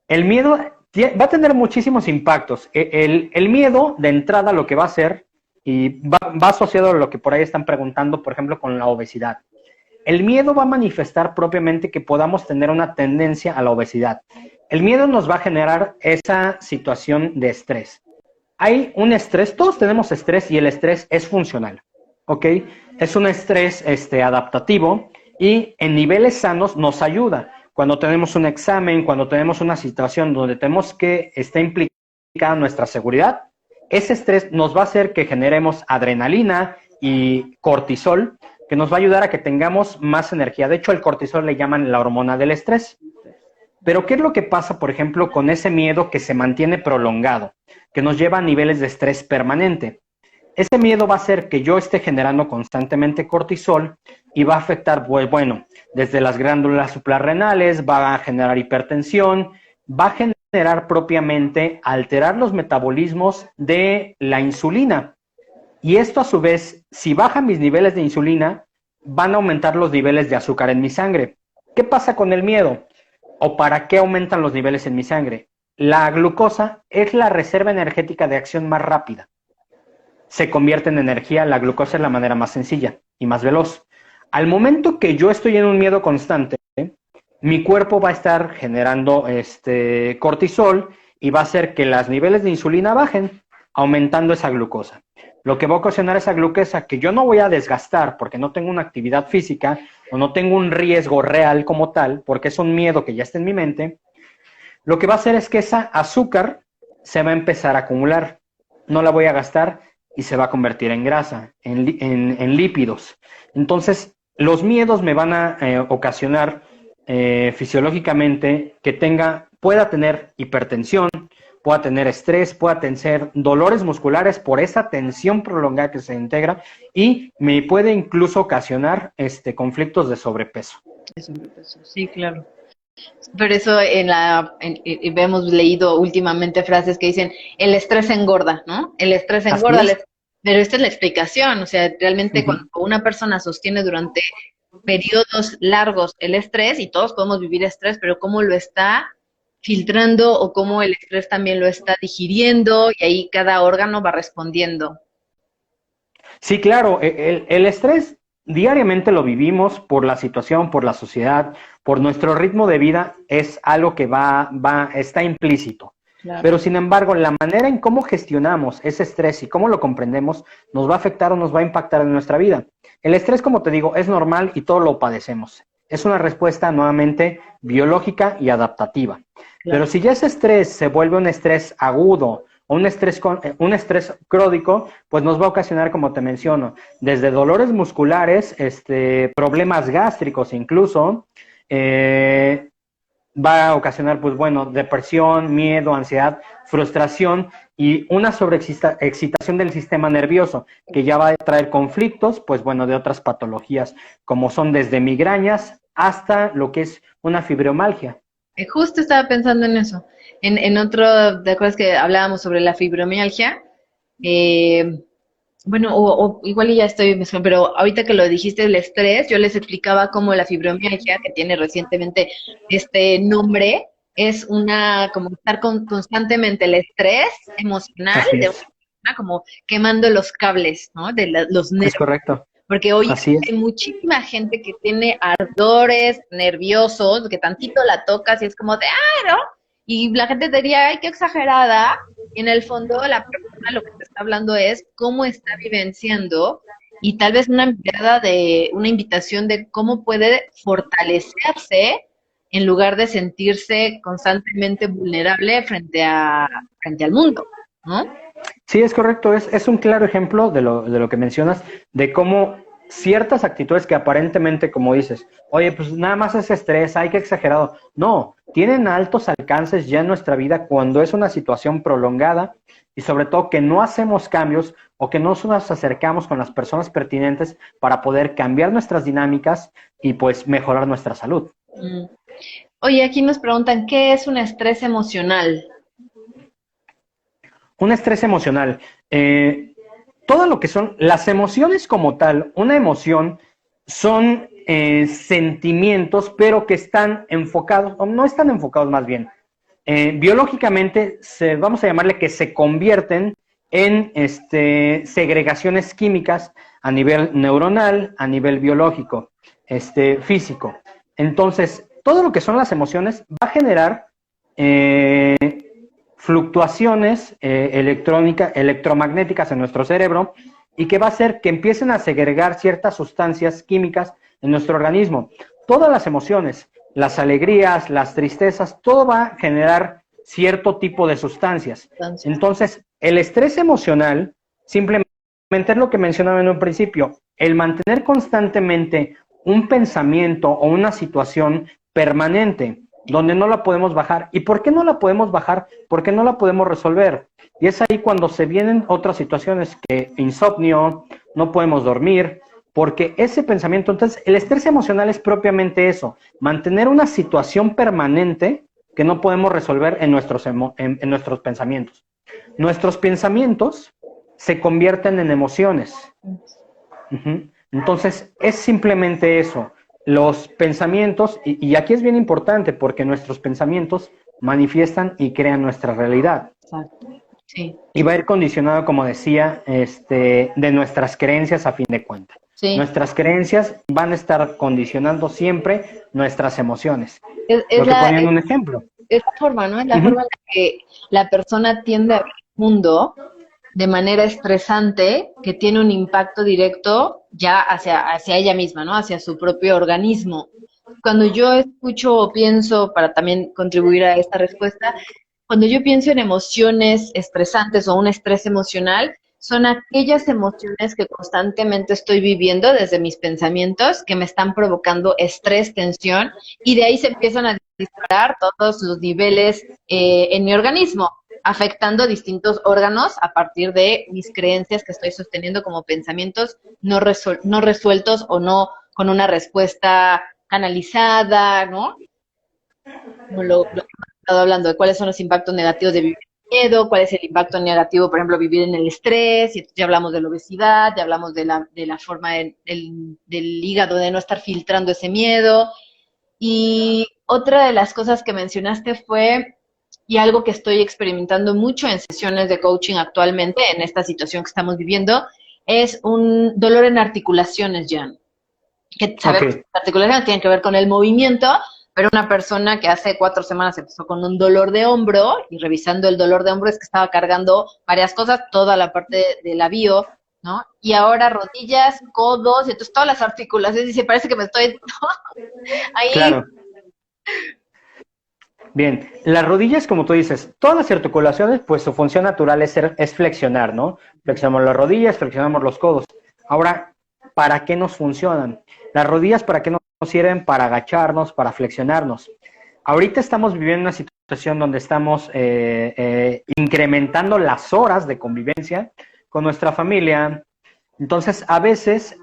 el miedo va a tener muchísimos impactos. El miedo, de entrada, lo que va a hacer, y va asociado a lo que por ahí están preguntando, por ejemplo, con la obesidad. El miedo va a manifestar propiamente que podamos tener una tendencia a la obesidad. El miedo nos va a generar esa situación de estrés. Hay un estrés, todos tenemos estrés y el estrés es funcional, ¿ok? Es un estrés adaptativo y en niveles sanos nos ayuda. Cuando tenemos un examen, cuando tenemos una situación donde tenemos que estar implicada nuestra seguridad, ese estrés nos va a hacer que generemos adrenalina y cortisol, que nos va a ayudar a que tengamos más energía. De hecho, el cortisol le llaman la hormona del estrés. Pero ¿qué es lo que pasa, por ejemplo, con ese miedo que se mantiene prolongado, que nos lleva a niveles de estrés permanente? Ese miedo va a hacer que yo esté generando constantemente cortisol y va a afectar, pues bueno, desde las glándulas suprarrenales, va a generar hipertensión, va a generar propiamente alterar los metabolismos de la insulina. Y esto a su vez, si bajan mis niveles de insulina, van a aumentar los niveles de azúcar en mi sangre. ¿Qué pasa con el miedo? ¿O para qué aumentan los niveles en mi sangre? La glucosa es la reserva energética de acción más rápida. Se convierte en energía, la glucosa es la manera más sencilla y más veloz. Al momento que yo estoy en un miedo constante, mi cuerpo va a estar generando cortisol y va a hacer que los niveles de insulina bajen, aumentando esa glucosa. Lo que va a ocasionar esa glucosa que yo no voy a desgastar porque no tengo una actividad física o no tengo un riesgo real como tal, porque es un miedo que ya está en mi mente, lo que va a hacer es que esa azúcar se va a empezar a acumular. No la voy a gastar y se va a convertir en grasa, en lípidos. Entonces, los miedos me van a ocasionar fisiológicamente que pueda tener hipertensión, pueda tener estrés, pueda tener dolores musculares por esa tensión prolongada que se integra y me puede incluso ocasionar conflictos de sobrepeso. Sí, claro. Por eso hemos leído últimamente frases que dicen, el estrés engorda, ¿no? El estrés Así engorda, es. pero esta es la explicación, o sea, realmente cuando Uh-huh. una persona sostiene durante periodos largos el estrés, y todos podemos vivir estrés, pero cómo lo está filtrando o cómo el estrés también lo está digiriendo, y ahí cada órgano va respondiendo. Sí, claro, el estrés diariamente lo vivimos por la situación, por la sociedad, por nuestro ritmo de vida, es algo que está implícito. Claro. Pero sin embargo, la manera en cómo gestionamos ese estrés y cómo lo comprendemos nos va a afectar o nos va a impactar en nuestra vida. El estrés, como te digo, es normal y todos lo padecemos. Es una respuesta nuevamente biológica y adaptativa. Pero Claro. si ya ese estrés se vuelve un estrés agudo, o un estrés crónico, pues nos va a ocasionar, como te menciono, desde dolores musculares, problemas gástricos incluso, va a ocasionar, pues bueno, depresión, miedo, ansiedad, frustración y una sobreexcitación del sistema nervioso, que ya va a traer conflictos, pues bueno, de otras patologías, como son desde migrañas hasta lo que es una fibromialgia. Justo estaba pensando en eso. En otro, ¿te acuerdas que hablábamos sobre la fibromialgia? Eh, Bueno, o igual y ya estoy mezclando, pero ahorita que lo dijiste el estrés, yo les explicaba cómo la fibromialgia, que tiene recientemente este nombre, es una, como estar constantemente el estrés emocional Así de una es, persona, como quemando los cables, ¿no? De los es nervios. correcto, Porque hoy así es. hay muchísima gente que tiene ardores nerviosos, que tantito la tocas y es como de, ah, ¿no? Y la gente te diría, ay, qué exagerada. Y en el fondo la persona lo que te está hablando es cómo está vivenciando y tal vez una mirada de, una invitación de cómo puede fortalecerse en lugar de sentirse constantemente vulnerable frente al mundo, ¿no? Sí, es correcto, es un claro ejemplo de lo que mencionas, de cómo ciertas actitudes que aparentemente, como dices, oye, pues nada más es estrés, hay que exagerado. No, tienen altos alcances ya en nuestra vida cuando es una situación prolongada y sobre todo que no hacemos cambios o que no nos acercamos con las personas pertinentes para poder cambiar nuestras dinámicas y pues mejorar nuestra salud. Mm. Oye, aquí nos preguntan, ¿qué es un estrés emocional? Un estrés emocional. Todo lo que son las emociones como tal, una emoción son sentimientos, pero que están enfocados, o no están enfocados más bien. Biológicamente, vamos a llamarle que se convierten en segregaciones químicas a nivel neuronal, a nivel biológico, físico. Entonces, todo lo que son las emociones va a generar eh, fluctuaciones electromagnéticas en nuestro cerebro y que va a hacer que empiecen a segregar ciertas sustancias químicas en nuestro organismo. Todas las emociones, las alegrías, las tristezas, todo va a generar cierto tipo de sustancias. Entonces, Entonces, el estrés emocional simplemente es lo que mencionaba en un principio, el mantener constantemente un pensamiento o una situación permanente donde no la podemos bajar. ¿Y por qué no la podemos bajar? Porque no la podemos resolver. Y es ahí cuando se vienen otras situaciones que insomnio, no podemos dormir, porque ese pensamiento, entonces el estrés emocional es propiamente eso, mantener una situación permanente que no podemos resolver en en nuestros pensamientos. Nuestros pensamientos se convierten en emociones. Uh-huh. Entonces, es simplemente eso. Los pensamientos, y aquí es bien importante porque nuestros pensamientos manifiestan y crean nuestra realidad. exacto. Sí, Y va a ir condicionado, como decía, de nuestras creencias a fin de cuentas. sí. Nuestras creencias van a estar condicionando siempre nuestras emociones. Es, Lo es que la, ponían un ejemplo. es la forma, ¿no? Es la forma Uh-huh. en la que la persona tiende a ver el mundo de manera estresante que tiene un impacto directo ya hacia ella misma, ¿no? Hacia su propio organismo. Cuando yo escucho o pienso, para también contribuir a esta respuesta, cuando yo pienso en emociones estresantes o un estrés emocional, son aquellas emociones que constantemente estoy viviendo desde mis pensamientos que me están provocando estrés, tensión, y de ahí se empiezan a disparar todos los niveles en mi organismo, afectando distintos órganos a partir de mis creencias que estoy sosteniendo como pensamientos no resueltos o no con una respuesta canalizada, ¿no? Como lo que hemos estado hablando de cuáles son los impactos negativos de vivir en miedo, cuál es el impacto negativo, por ejemplo, vivir en el estrés, y ya hablamos de la obesidad, ya hablamos de la forma del hígado de no estar filtrando ese miedo. Y otra de las cosas que mencionaste fue, y algo que estoy experimentando mucho en sesiones de coaching actualmente, en esta situación que estamos viviendo, es un dolor en articulaciones, Jan. Que sabemos que Ok. las articulaciones tienen que ver con el movimiento, pero una persona que hace 4 semanas empezó con un dolor de hombro, y revisando el dolor de hombro es que estaba cargando varias cosas, toda la parte de la bio, ¿no? Y ahora rodillas, codos, y entonces todas las articulaciones, y se parece que me estoy ahí. Claro. Bien, las rodillas, como tú dices, todas las articulaciones, pues su función natural es flexionar, ¿no? Flexionamos las rodillas, flexionamos los codos. Ahora, ¿para qué nos funcionan? Las rodillas, ¿para qué nos sirven? Para agacharnos, para flexionarnos. Ahorita estamos viviendo una situación donde estamos incrementando las horas de convivencia con nuestra familia. Entonces, a veces,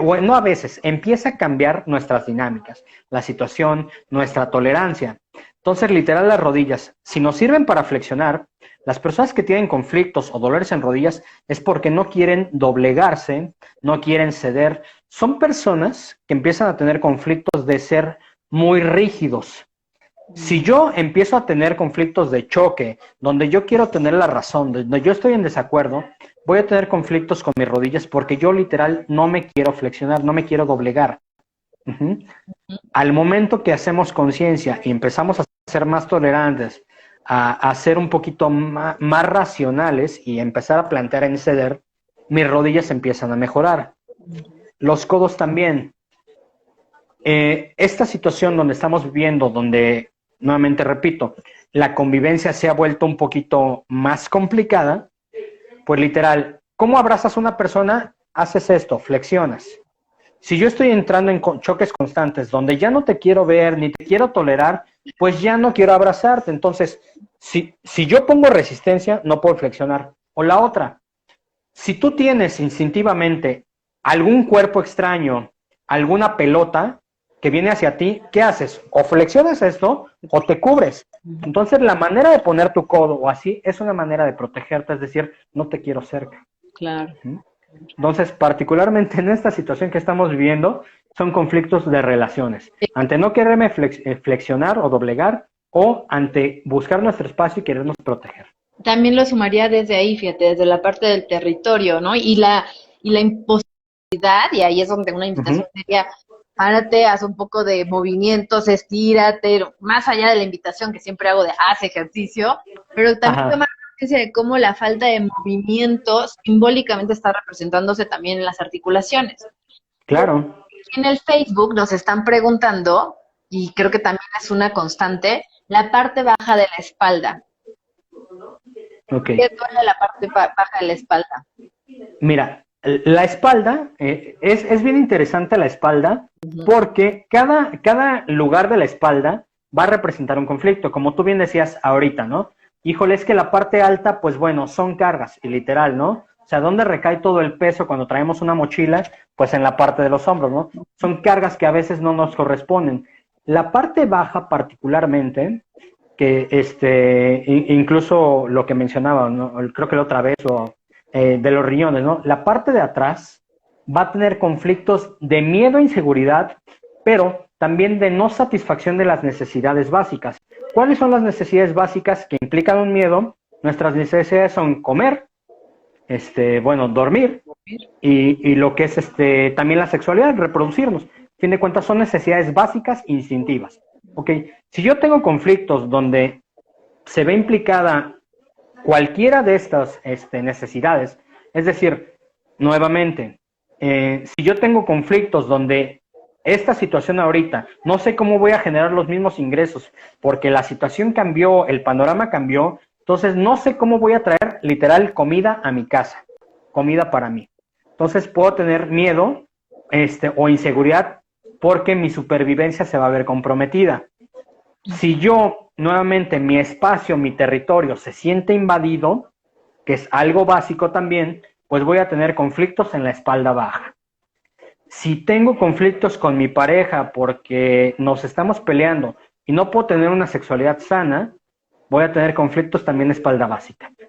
bueno, no a veces, empieza a cambiar nuestras dinámicas, la situación, nuestra tolerancia. Entonces, literal, las rodillas, si nos sirven para flexionar, las personas que tienen conflictos o dolores en rodillas es porque no quieren doblegarse, no quieren ceder. Son personas que empiezan a tener conflictos de ser muy rígidos. Si yo empiezo a tener conflictos de choque, donde yo quiero tener la razón, donde yo estoy en desacuerdo, voy a tener conflictos con mis rodillas porque yo literal no me quiero flexionar, no me quiero doblegar. Uh-huh. Al momento que hacemos conciencia y empezamos a ser más tolerantes, a ser un poquito más racionales y empezar a plantear en ceder, mis rodillas empiezan a mejorar. Los codos también. Esta situación donde estamos viviendo, donde, nuevamente repito, la convivencia se ha vuelto un poquito más complicada, pues literal, ¿cómo abrazas a una persona? Haces esto, flexionas. Si yo estoy entrando en choques constantes donde ya no te quiero ver ni te quiero tolerar, pues ya no quiero abrazarte. Entonces, si yo pongo resistencia, no puedo flexionar. O la otra, si tú tienes instintivamente algún cuerpo extraño, alguna pelota que viene hacia ti, ¿qué haces? O flexionas esto o te cubres. Entonces, la manera de poner tu codo o así es una manera de protegerte, es decir, no te quiero cerca. Claro. Entonces, particularmente en esta situación que estamos viviendo, son conflictos de relaciones. Ante no quererme flexionar o doblegar, o ante buscar nuestro espacio y querernos proteger. También lo sumaría desde ahí, fíjate, desde la parte del territorio, ¿no? Y la imposibilidad, y ahí es donde una invitación sería, párate, haz un poco de movimientos, estírate, más allá de la invitación que siempre hago de haz ejercicio, pero también tomar conciencia de cómo la falta de movimiento simbólicamente está representándose también en las articulaciones. Claro. En el Facebook nos están preguntando, y creo que también es una constante, la parte baja de la espalda. Okay. ¿Qué duele la parte baja de la espalda? Mira, la espalda, es bien interesante la espalda, porque cada lugar de la espalda va a representar un conflicto, como tú bien decías ahorita, ¿no? Híjole, es que la parte alta, pues bueno, son cargas, y literal, ¿no? O sea, ¿dónde recae todo el peso cuando traemos una mochila? Pues en la parte de los hombros, ¿no? Son cargas que a veces no nos corresponden. La parte baja particularmente, que incluso lo que mencionaba, ¿no? Creo que la otra vez, de los riñones, ¿no? La parte de atrás va a tener conflictos de miedo e inseguridad, pero también de no satisfacción de las necesidades básicas. ¿Cuáles son las necesidades básicas que implican un miedo? Nuestras necesidades son comer, dormir, y lo que es también la sexualidad, reproducirnos. A fin de cuentas son necesidades básicas instintivas. Ok, si yo tengo conflictos donde se ve implicada cualquiera de estas necesidades, es decir, nuevamente, si yo tengo conflictos donde esta situación ahorita, no sé cómo voy a generar los mismos ingresos, porque la situación cambió, el panorama cambió, entonces no sé cómo voy a traer literal comida a mi casa, comida para mí. Entonces puedo tener miedo o inseguridad porque mi supervivencia se va a ver comprometida. Si yo, nuevamente, mi espacio, mi territorio se siente invadido, que es algo básico también, pues voy a tener conflictos en la espalda baja. Si tengo conflictos con mi pareja porque nos estamos peleando y no puedo tener una sexualidad sana, voy a tener conflictos también en espalda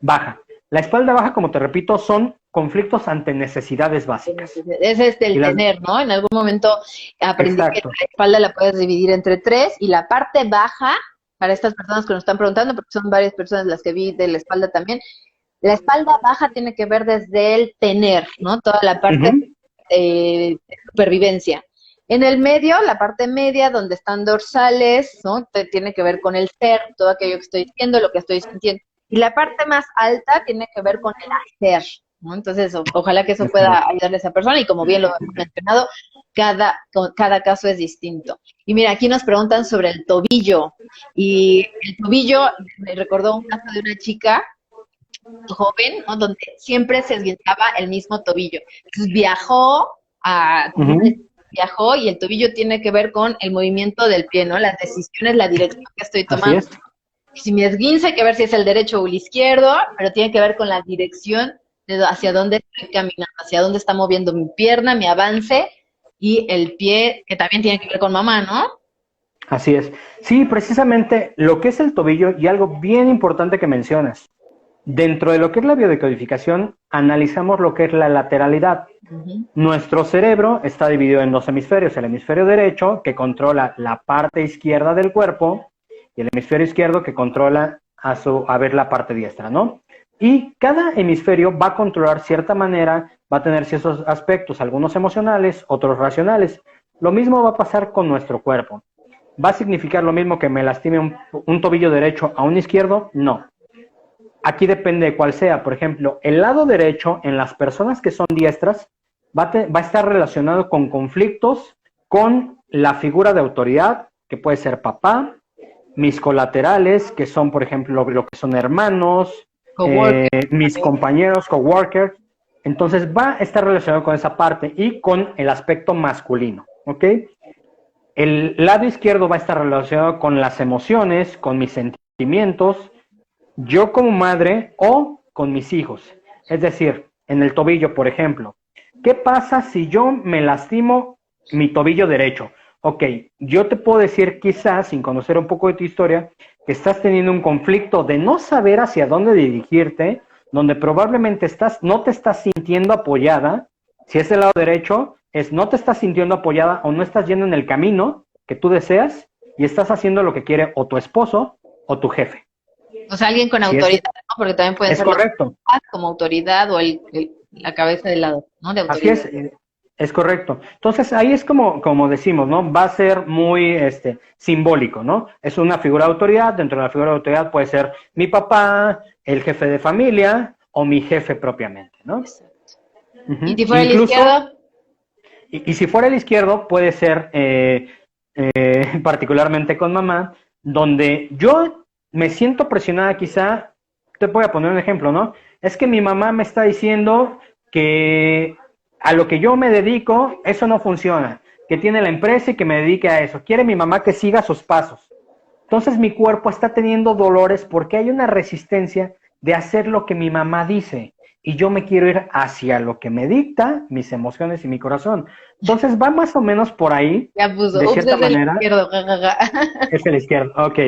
baja. La espalda baja, como te repito, son conflictos ante necesidades básicas. Es el tener, ¿no? En algún momento aprendí que la espalda la puedes dividir entre 3 y la parte baja, para estas personas que nos están preguntando, porque son varias personas las que vi de la espalda también, la espalda baja tiene que ver desde el tener, ¿no? Toda la parte de supervivencia. En el medio, la parte media, donde están dorsales, ¿no? Tiene que ver con el ser, todo aquello que estoy diciendo, lo que estoy sintiendo. Y la parte más alta tiene que ver con el hacer, ¿no? Entonces, ojalá que eso pueda ayudarle a esa persona, y como bien lo hemos mencionado, cada caso es distinto. Y mira, aquí nos preguntan sobre el tobillo, y el tobillo me recordó un caso de una chica joven, ¿no? Donde siempre se esguinzaba el mismo tobillo. Entonces viajó y el tobillo tiene que ver con el movimiento del pie, ¿no? Las decisiones, la dirección que estoy tomando. Si me esguince, hay que ver si es el derecho o el izquierdo, pero tiene que ver con la dirección de hacia dónde estoy caminando, hacia dónde está moviendo mi pierna, mi avance, y el pie, que también tiene que ver con mamá, ¿no? Así es. Sí, precisamente lo que es el tobillo y algo bien importante que mencionas. Dentro de lo que es la biodecodificación, analizamos lo que es la lateralidad. Ujú. Nuestro cerebro está dividido en dos hemisferios, el hemisferio derecho que controla la parte izquierda del cuerpo y el hemisferio izquierdo que controla a ver la parte diestra, ¿no? Y cada hemisferio va a controlar cierta manera, va a tener ciertos aspectos, algunos emocionales, otros racionales. Lo mismo va a pasar con nuestro cuerpo. ¿Va a significar lo mismo que me lastime un tobillo derecho a un izquierdo? No. Aquí depende de cuál sea. Por ejemplo, el lado derecho en las personas que son diestras va a estar relacionado con conflictos con la figura de autoridad, que puede ser papá, mis colaterales, que son, por ejemplo, lo que son hermanos, Coworker mis también. compañeros, coworkers. Entonces va a estar relacionado con esa parte y con el aspecto masculino, ¿ok? El lado izquierdo va a estar relacionado con las emociones, con mis sentimientos, yo como madre o con mis hijos. Es decir, en el tobillo, por ejemplo. ¿Qué pasa si yo me lastimo mi tobillo derecho? Ok, yo te puedo decir quizás, sin conocer un poco de tu historia, que estás teniendo un conflicto de no saber hacia dónde dirigirte, donde probablemente no te estás sintiendo apoyada. Si es el lado derecho, no te estás sintiendo apoyada o no estás yendo en el camino que tú deseas y estás haciendo lo que quiere o tu esposo o tu jefe. O sea, alguien con Si es, autoridad, ¿no? Porque también pueden es ser los correcto. papás como autoridad o la cabeza del lado, ¿no? De Así autoridad. es correcto. Entonces ahí es como decimos, ¿no? Va a ser muy simbólico, ¿no? Es una figura de autoridad, dentro de la figura de autoridad puede ser mi papá, el jefe de familia o mi jefe propiamente, ¿no? Exacto. ¿Y Ujú. si fuera el Incluso, izquierdo? y si fuera el izquierdo, puede ser particularmente con mamá, donde yo me siento presionada quizá, te voy a poner un ejemplo, ¿no? Es que mi mamá me está diciendo que a lo que yo me dedico, eso no funciona, que tiene la empresa y que me dedique a eso. Quiere mi mamá que siga sus pasos. Entonces mi cuerpo está teniendo dolores porque hay una resistencia de hacer lo que mi mamá dice y yo me quiero ir hacia lo que me dicta mis emociones y mi corazón. Entonces va más o menos por ahí, Ya puso, de ups, cierta es el manera, izquierdo, jajaja. es el izquierdo. Ok,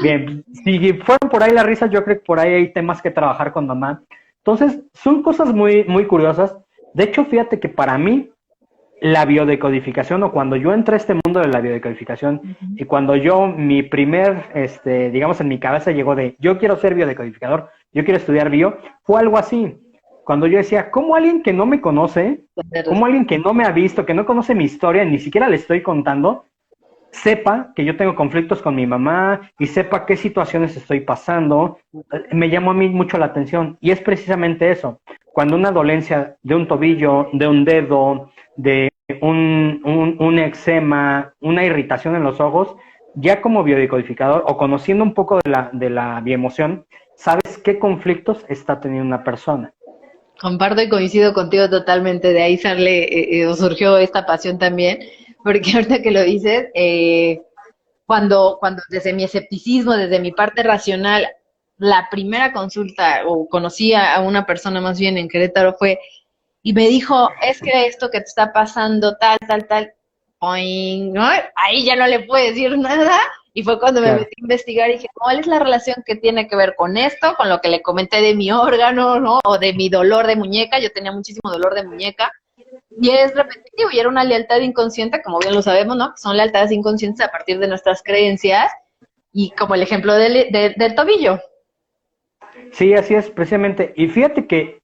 bien. Si fueron por ahí las risas, yo creo que por ahí hay temas que trabajar con mamá. Entonces, son cosas muy, muy curiosas. De hecho, fíjate que para mí, la biodecodificación, o cuando yo entré a este mundo de la biodecodificación, y cuando yo, mi primer, digamos, en mi cabeza llegó de, yo quiero ser biodecodificador, yo quiero estudiar bio, fue algo así. Cuando yo decía, ¿cómo alguien que no me conoce, cómo alguien que no me ha visto, que no conoce mi historia, ni siquiera le estoy contando, sepa que yo tengo conflictos con mi mamá y sepa qué situaciones estoy pasando, me llamó a mí mucho la atención. Y es precisamente eso. Cuando una dolencia de un tobillo, de un dedo, de un eczema, una irritación en los ojos, ya como biodecodificador o conociendo un poco de la bioemoción, sabes qué conflictos está teniendo una persona. Comparto y coincido contigo totalmente, de ahí sale, o surgió esta pasión también, porque ahorita que lo dices, cuando desde mi escepticismo, desde mi parte racional, la primera consulta, o conocí a una persona más bien en Querétaro fue, y me dijo, es que esto que te está pasando, tal, tal, tal, poing, ¿no? Ahí ya no le puedo decir nada. Y fue cuando me Claro. metí a investigar y dije, ¿cuál es la relación que tiene que ver con esto? Con lo que le comenté de mi órgano, ¿no? O de mi dolor de muñeca. Yo tenía muchísimo dolor de muñeca. Y es repetitivo y era una lealtad inconsciente, como bien lo sabemos, ¿no? Son lealtades inconscientes a partir de nuestras creencias. Y como el ejemplo del tobillo. Sí, así es, precisamente. Y fíjate que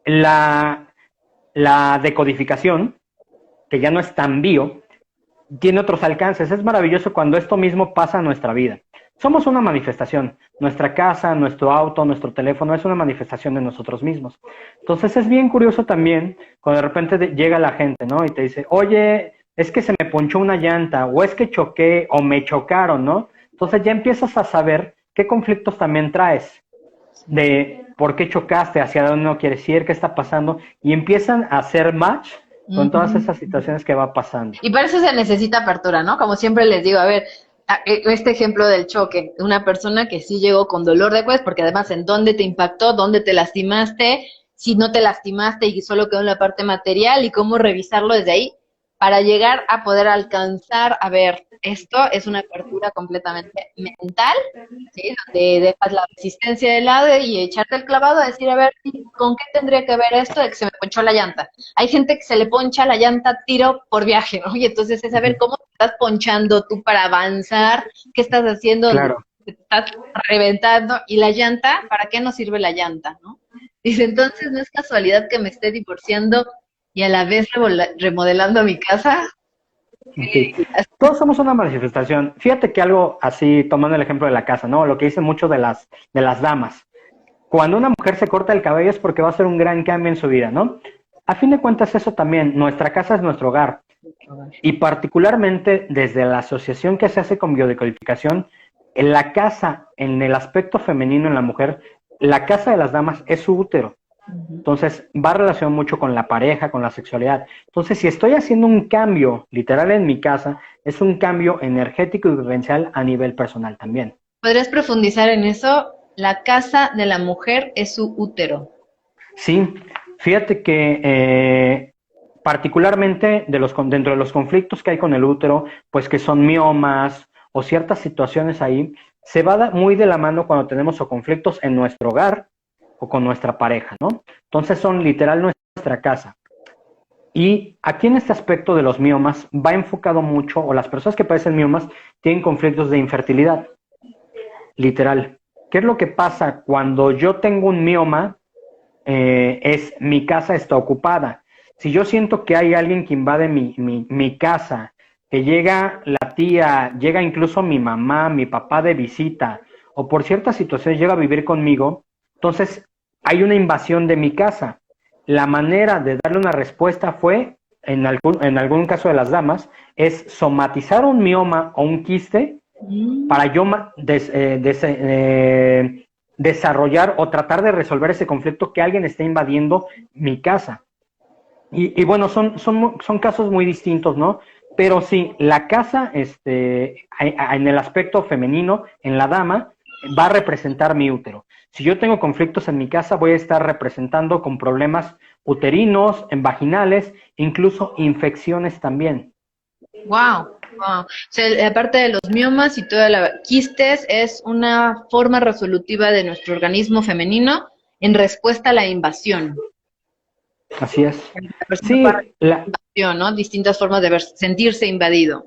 la decodificación, que ya no es tan bio, tiene otros alcances. Es maravilloso cuando esto mismo pasa en nuestra vida. Somos una manifestación. Nuestra casa, nuestro auto, nuestro teléfono es una manifestación de nosotros mismos. Entonces es bien curioso también cuando de repente llega la gente, ¿no? Y te dice, oye, es que se me ponchó una llanta, o es que choqué, o me chocaron, ¿no? Entonces ya empiezas a saber qué conflictos también traes, de por qué chocaste, hacia dónde no quieres ir, qué está pasando, y empiezan a hacer match con todas Ujú. esas situaciones que va pasando. Y para eso se necesita apertura, ¿no? Como siempre les digo, a ver, este ejemplo del choque, una persona que sí llegó con dolor de cuello, porque además en dónde te impactó, dónde te lastimaste, si no te lastimaste y solo quedó en la parte material y cómo revisarlo desde ahí para llegar a poder alcanzar a ver esto es una apertura completamente mental, ¿sí? Donde dejas la resistencia de lado y echarte el clavado a decir, a ver, ¿con qué tendría que ver esto de que se me ponchó la llanta? Hay gente que se le poncha la llanta tiro por viaje, ¿no? Y entonces es saber cómo te estás ponchando tú para avanzar, qué estás haciendo donde Claro. te estás reventando, y la llanta, ¿para qué nos sirve la llanta, no? Dice, entonces no es casualidad que me esté divorciando y a la vez remodelando mi casa. Ok. Todos somos una manifestación. Fíjate que algo así, tomando el ejemplo de la casa, ¿no? Lo que dicen mucho de las damas. Cuando una mujer se corta el cabello es porque va a hacer un gran cambio en su vida, ¿no? A fin de cuentas, eso también, nuestra casa es nuestro hogar. Y particularmente desde la asociación que se hace con biodecodificación, en la casa, en el aspecto femenino en la mujer, la casa de las damas es su útero. Entonces, va relacionado mucho con la pareja, con la sexualidad. Entonces, si estoy haciendo un cambio literal en mi casa, es un cambio energético y vivencial a nivel personal también. ¿Podrías profundizar en eso? La casa de la mujer es su útero. Sí, fíjate que particularmente dentro de los conflictos que hay con el útero, pues que son miomas o ciertas situaciones ahí, se va muy de la mano cuando tenemos o conflictos en nuestro hogar o con nuestra pareja, ¿no? Entonces son literal nuestra casa. Y aquí en este aspecto de los miomas va enfocado mucho, o las personas que padecen miomas tienen conflictos de infertilidad, literal. ¿Qué es lo que pasa cuando yo tengo un mioma? Es mi casa está ocupada. Si yo siento que hay alguien que invade mi casa, que llega la tía, llega incluso mi mamá, mi papá de visita, o por ciertas situaciones llega a vivir conmigo, entonces hay una invasión de mi casa. La manera de darle una respuesta fue, en algún caso de las damas, es somatizar un mioma o un quiste para yo desarrollar o tratar de resolver ese conflicto que alguien está invadiendo mi casa. Y bueno, son casos muy distintos, ¿no? Pero sí, la casa, en el aspecto femenino, en la dama, va a representar mi útero. Si yo tengo conflictos en mi casa, voy a estar representando con problemas uterinos, en vaginales, incluso infecciones también. Wow, wow. O sea, aparte de los miomas y toda la quistes, es una forma resolutiva de nuestro organismo femenino en respuesta a la invasión. Así es. La persona puede Sí, invasión, ¿no? Distintas formas de sentirse invadido.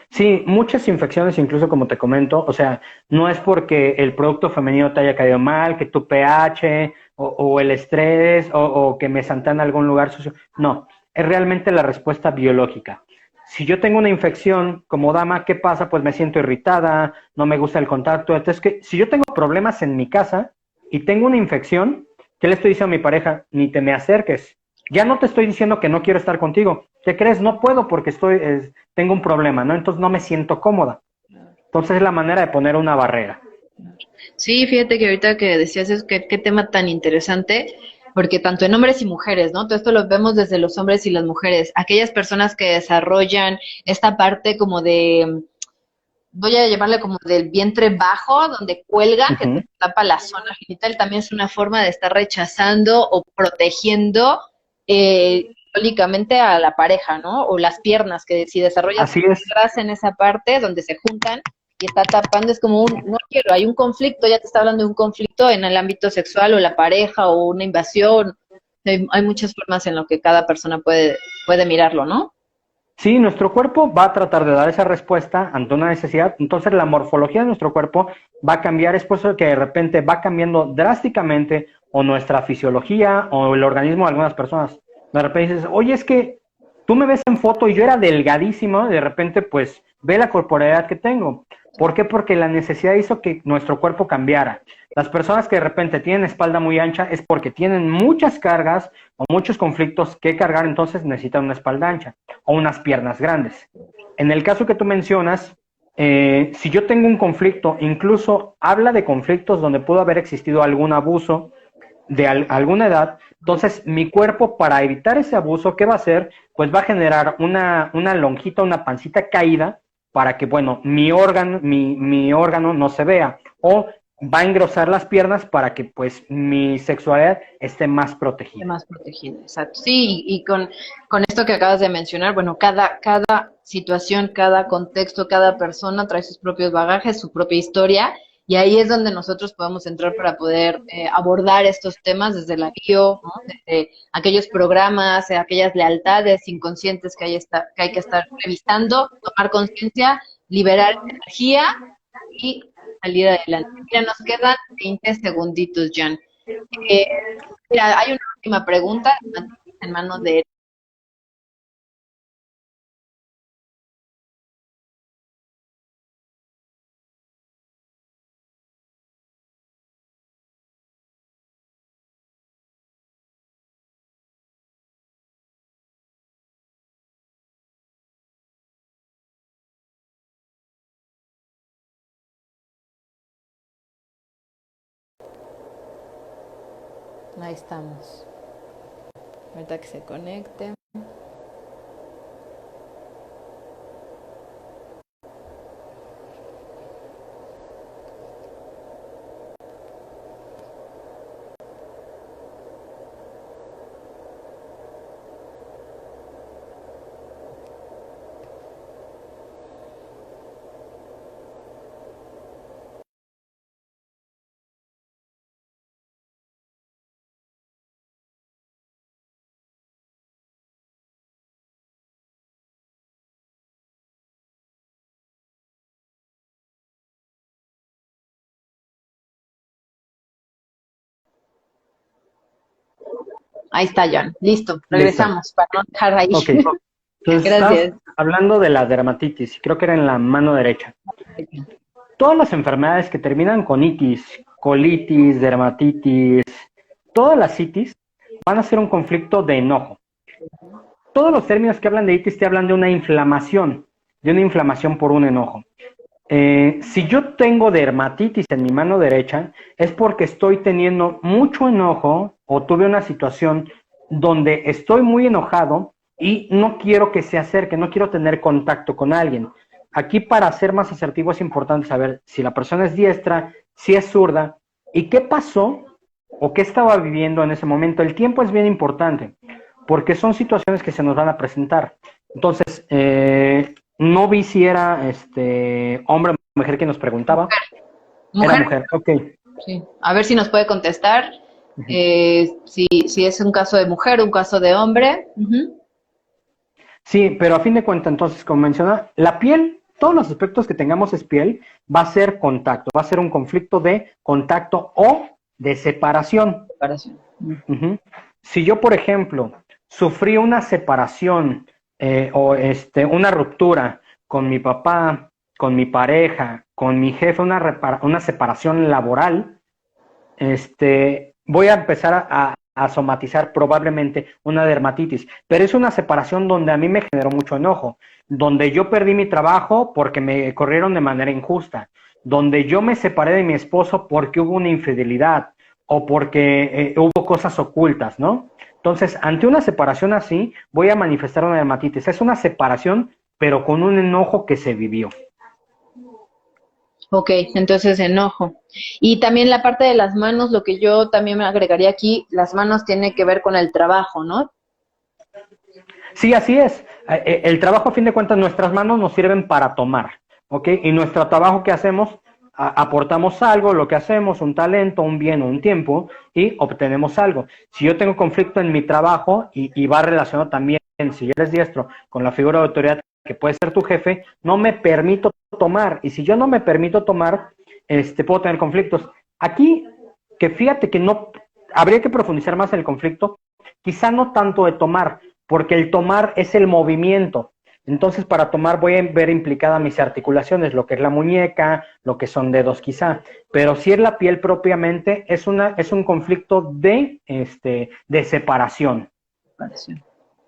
sí, muchas infecciones, incluso como te comento, o sea, no es porque el producto femenino te haya caído mal, que tu pH o el estrés o que me santé en algún lugar sucio. No, es realmente la respuesta biológica. Si yo tengo una infección como dama, ¿qué pasa? Pues me siento irritada, no me gusta el contacto. Entonces, si yo tengo problemas en mi casa y tengo una infección, ¿qué le estoy diciendo a mi pareja? Ni te me acerques. Ya no te estoy diciendo que no quiero estar contigo. ¿Qué crees? No puedo porque tengo un problema, ¿no? Entonces no me siento cómoda. Entonces es la manera de poner una barrera. Sí, fíjate que ahorita que decías es que qué tema tan interesante, porque tanto en hombres y mujeres, ¿no? Todo esto lo vemos desde los hombres y las mujeres. Aquellas personas que desarrollan esta parte como de, voy a llamarle como del vientre bajo, donde cuelgan, que te Ujú. tapa la zona genital, también es una forma de estar rechazando o protegiendo simbólicamente a la pareja, ¿no? O las piernas, que si desarrollas Así es. grasa en esa parte donde se juntan y está tapando, es como un, no quiero, hay un conflicto, ya te está hablando de un conflicto en el ámbito sexual o la pareja o una invasión. Hay muchas formas en lo que cada persona puede mirarlo, ¿no? Sí, nuestro cuerpo va a tratar de dar esa respuesta ante una necesidad. Entonces la morfología de nuestro cuerpo va a cambiar. Es por eso que de repente va cambiando drásticamente o nuestra fisiología o el organismo de algunas personas. De repente dices, oye, es que tú me ves en foto y yo era delgadísimo, y de repente pues ve la corporalidad que tengo. ¿Por qué? Porque la necesidad hizo que nuestro cuerpo cambiara. Las personas que de repente tienen espalda muy ancha es porque tienen muchas cargas o muchos conflictos que cargar, entonces necesitan una espalda ancha o unas piernas grandes. En el caso que tú mencionas, si yo tengo un conflicto, incluso habla de conflictos donde pudo haber existido algún abuso de alguna edad, entonces mi cuerpo para evitar ese abuso, ¿qué va a hacer? Pues va a generar una lonjita, una pancita caída para que, bueno, mi órgano no se vea o va a engrosar las piernas para que pues mi sexualidad esté más protegida. Más protegida, exacto. Sí, y con esto que acabas de mencionar, bueno, cada situación, cada contexto, cada persona trae sus propios bagajes, su propia historia, y ahí es donde nosotros podemos entrar para poder abordar estos temas desde la bio, ¿no? Desde aquellos programas, aquellas lealtades inconscientes que hay que estar revisando, tomar conciencia, liberar energía y salir adelante. Mira, nos quedan 20 segunditos, Jan. Eh, Mira, hay una última pregunta en manos de... Ahí estamos. Ahorita que se conecte. Ahí está, Jan. Listo, regresamos Listo. para no dejar ahí. Ok. Entonces, Gracias. hablando de la dermatitis, creo que era en la mano derecha. Todas las enfermedades que terminan con itis, colitis, dermatitis, todas las itis van a ser un conflicto de enojo. Todos los términos que hablan de itis te hablan de una inflamación por un enojo. Si yo tengo dermatitis en mi mano derecha, es porque estoy teniendo mucho enojo o tuve una situación donde estoy muy enojado y no quiero que se acerque, no quiero tener contacto con alguien. Aquí, para ser más asertivo, es importante saber si la persona es diestra, si es zurda y qué pasó o qué estaba viviendo en ese momento. El tiempo es bien importante porque son situaciones que se nos van a presentar. Entonces, no vi si era hombre o mujer que nos preguntaba. ¿Mujer? Era mujer, ok. Sí. A ver si nos puede contestar. Si es un caso de mujer, un caso de hombre. Sí, pero a fin de cuentas, entonces, como menciona, la piel, todos los aspectos que tengamos es piel, va a ser contacto, va a ser un conflicto de contacto o de separación. Separación. Si yo, por ejemplo, sufrí una separación o una ruptura con mi papá, con mi pareja, con mi jefe, una separación laboral, voy a empezar a somatizar probablemente una dermatitis, pero es una separación donde a mí me generó mucho enojo, donde yo perdí mi trabajo porque me corrieron de manera injusta, donde yo me separé de mi esposo porque hubo una infidelidad o porque hubo cosas ocultas, ¿no? Entonces, ante una separación así, voy a manifestar una dermatitis. Es una separación, pero con un enojo que se vivió. Ok, entonces enojo. Y también la parte de las manos, lo que yo también me agregaría aquí, las manos tiene que ver con el trabajo, ¿no? Sí, así es. El trabajo, a fin de cuentas, nuestras manos nos sirven para tomar, ¿ok? Y nuestro trabajo que hacemos, aportamos algo, lo que hacemos, un talento, un bien o un tiempo, y obtenemos algo. Si yo tengo conflicto en mi trabajo, y va relacionado también, si eres diestro, con la figura de autoridad que puede ser tu jefe, no me permito tomar. Y si yo no me permito tomar, puedo tener conflictos. Aquí, que fíjate que no, habría que profundizar más en el conflicto, quizá no tanto de tomar, porque el tomar es el movimiento. Entonces, para tomar voy a ver implicada mis articulaciones, lo que es la muñeca, lo que son dedos quizá, pero si es la piel propiamente, es un conflicto de separación.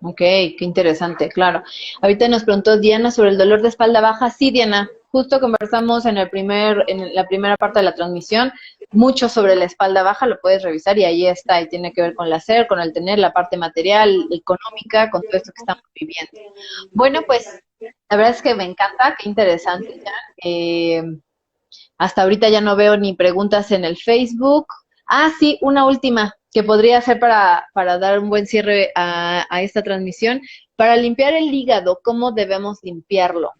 Ok, qué interesante, claro. Ahorita nos preguntó Diana sobre el dolor de espalda baja. Sí, Diana, justo conversamos en la primera parte de la transmisión mucho sobre la espalda baja, lo puedes revisar y ahí está, y tiene que ver con el hacer, con el tener, la parte material, económica, con todo esto que estamos viviendo. Bueno, pues la verdad es que me encanta, qué interesante, ya. Hasta ahorita ya no veo ni preguntas en el Facebook. Ah, sí, una última que podría ser para dar un buen cierre a esta transmisión. Para limpiar el hígado, ¿cómo debemos limpiarlo?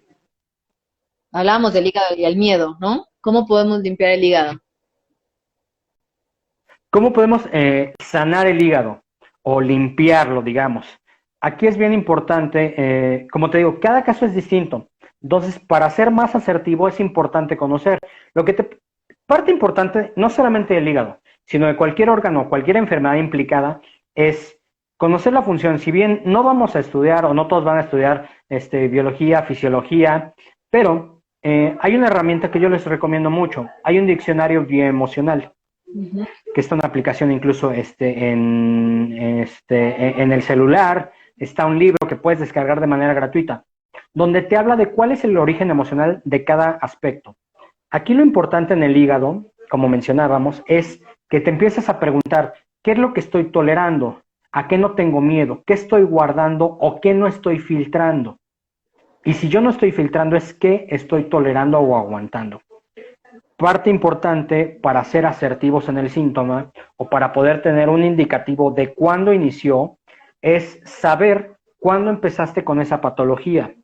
Hablábamos del hígado y el miedo, ¿no? ¿Cómo podemos limpiar el hígado? ¿Cómo podemos sanar el hígado o limpiarlo, digamos? Aquí es bien importante, como te digo, cada caso es distinto. Entonces, para ser más asertivo es importante conocer. Parte importante, no solamente del hígado, sino de cualquier órgano, cualquier enfermedad implicada, es conocer la función. Si bien no vamos a estudiar, o no todos van a estudiar biología, fisiología, pero hay una herramienta que yo les recomiendo mucho. Hay un diccionario bioemocional Ujú. que está una aplicación incluso en el celular, está un libro que puedes descargar de manera gratuita, donde te habla de cuál es el origen emocional de cada aspecto. Aquí lo importante en el hígado, como mencionábamos, es que te empieces a preguntar, ¿qué es lo que estoy tolerando? ¿A qué no tengo miedo? ¿Qué estoy guardando o qué no estoy filtrando? Y si yo no estoy filtrando, es qué estoy tolerando o aguantando. Parte importante para ser asertivos en el síntoma o para poder tener un indicativo de cuándo inició es saber cuándo empezaste con esa patología,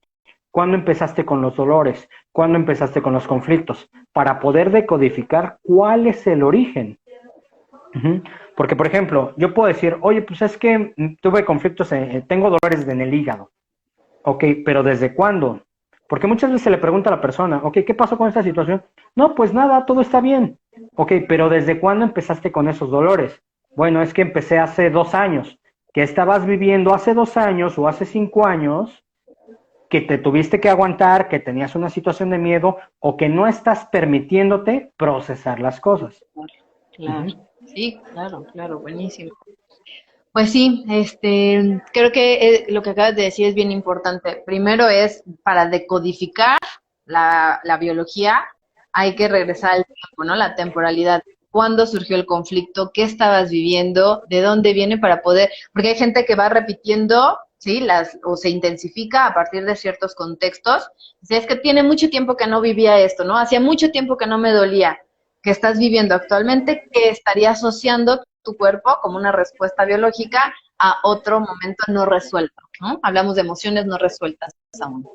cuándo empezaste con los dolores, cuándo empezaste con los conflictos, para poder decodificar cuál es el origen. Ujú. Porque, por ejemplo, yo puedo decir, oye, pues es que tuve conflictos, tengo dolores en el hígado. Ok, pero ¿desde cuándo? Porque muchas veces se le pregunta a la persona, ok, ¿qué pasó con esta situación? No, pues nada, todo está bien. Ok, pero ¿desde cuándo empezaste con esos dolores? Bueno, es que empecé hace 2 años. ¿Qué estabas viviendo hace 2 años o hace 5 años que te tuviste que aguantar, que tenías una situación de miedo o que no estás permitiéndote procesar las cosas? Claro, Ujú. sí, claro, claro, buenísimo. Pues sí, creo que lo que acabas de decir es bien importante. Primero es para decodificar la biología, hay que regresar al tiempo, ¿no? La temporalidad. ¿Cuándo surgió el conflicto? ¿Qué estabas viviendo? ¿De dónde viene para poder? Porque hay gente que va repitiendo, ¿sí? O se intensifica a partir de ciertos contextos. Si es que tiene mucho tiempo que no vivía esto, ¿no? Hacía mucho tiempo que no me dolía. ¿Qué estás viviendo actualmente? ¿Qué estaría asociando tu cuerpo como una respuesta biológica a otro momento no resuelto, ¿no? Hablamos de emociones no resueltas aún.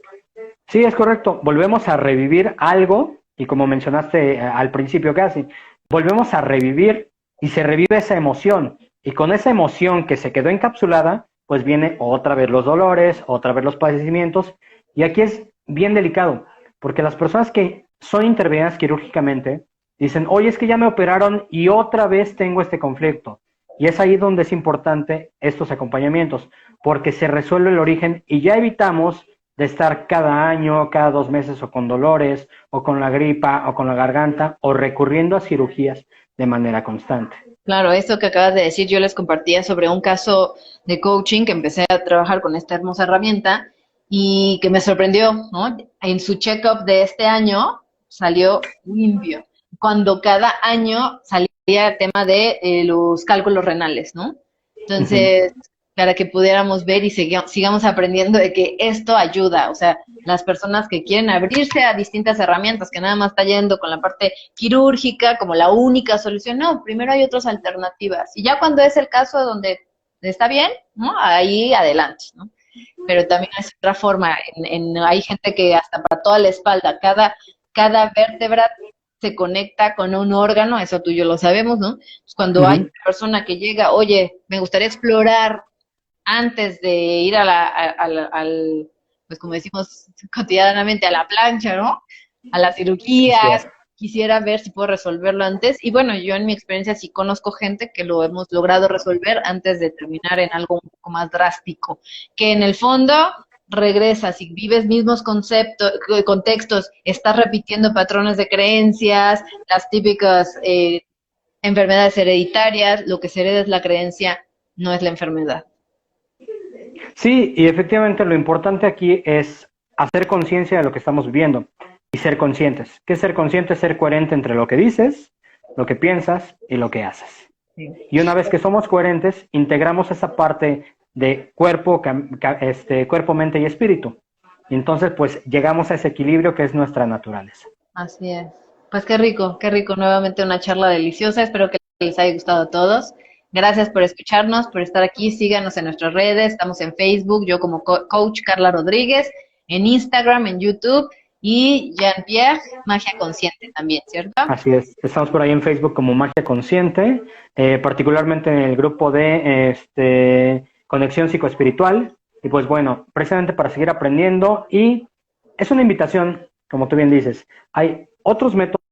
Sí, es correcto. Volvemos a revivir algo, y como mencionaste al principio casi, volvemos a revivir y se revive esa emoción. Y con esa emoción que se quedó encapsulada, pues viene otra vez los dolores, otra vez los padecimientos. Y aquí es bien delicado, porque las personas que son intervenidas quirúrgicamente dicen, oye, es que ya me operaron y otra vez tengo este conflicto. Y es ahí donde es importante estos acompañamientos, porque se resuelve el origen y ya evitamos de estar cada año, cada 2 meses o con dolores, o con la gripa, o con la garganta, o recurriendo a cirugías de manera constante. Claro, esto que acabas de decir, yo les compartía sobre un caso de coaching que empecé a trabajar con esta hermosa herramienta y que me sorprendió, ¿no? En su check-up de este año salió limpio, cuando cada año salía el tema de los cálculos renales, ¿no? Uh -huh. Entonces, para que pudiéramos ver y sigamos aprendiendo de que esto ayuda, o sea, las personas que quieren abrirse a distintas herramientas, que nada más está yendo con la parte quirúrgica como la única solución, no, primero hay otras alternativas. Y ya cuando es el caso donde está bien, ¿no? Ahí adelante, ¿no? Pero también es otra forma, hay gente que hasta para toda la espalda, cada vértebra se conecta con un órgano, eso tú y yo lo sabemos, ¿no? Pues Uh cuando hay -huh. una persona que llega, oye, me gustaría explorar antes de ir pues como decimos cotidianamente, a la plancha, ¿no? A la cirugía, Así es. quisiera ver si puedo resolverlo antes. Y bueno, yo en mi experiencia sí conozco gente que lo hemos logrado resolver antes de terminar en algo un poco más drástico, que en el fondo regresas y vives mismos contextos, estás repitiendo patrones de creencias, las típicas enfermedades hereditarias, lo que se hereda es la creencia, no es la enfermedad. Sí, y efectivamente lo importante aquí es hacer conciencia de lo que estamos viviendo y ser conscientes. ¿Qué es ser consciente? Ser coherente entre lo que dices, lo que piensas y lo que haces. Sí. Y una vez que somos coherentes, integramos esa parte de cuerpo, cuerpo, mente y espíritu. Y entonces, pues, llegamos a ese equilibrio que es nuestra naturaleza. Así es. Pues qué rico, nuevamente una charla deliciosa. Espero que les haya gustado a todos. Gracias por escucharnos, por estar aquí. Síganos en nuestras redes. Estamos en Facebook, yo como Coach Carla Rodríguez, en Instagram, en YouTube y Jean-Pierre, Magia Consciente también, ¿cierto? Así es, estamos por ahí en Facebook como Magia Consciente, particularmente en el grupo de Conexión Psicoespiritual. Y pues bueno, precisamente para seguir aprendiendo, y es una invitación, como tú bien dices, hay otros métodos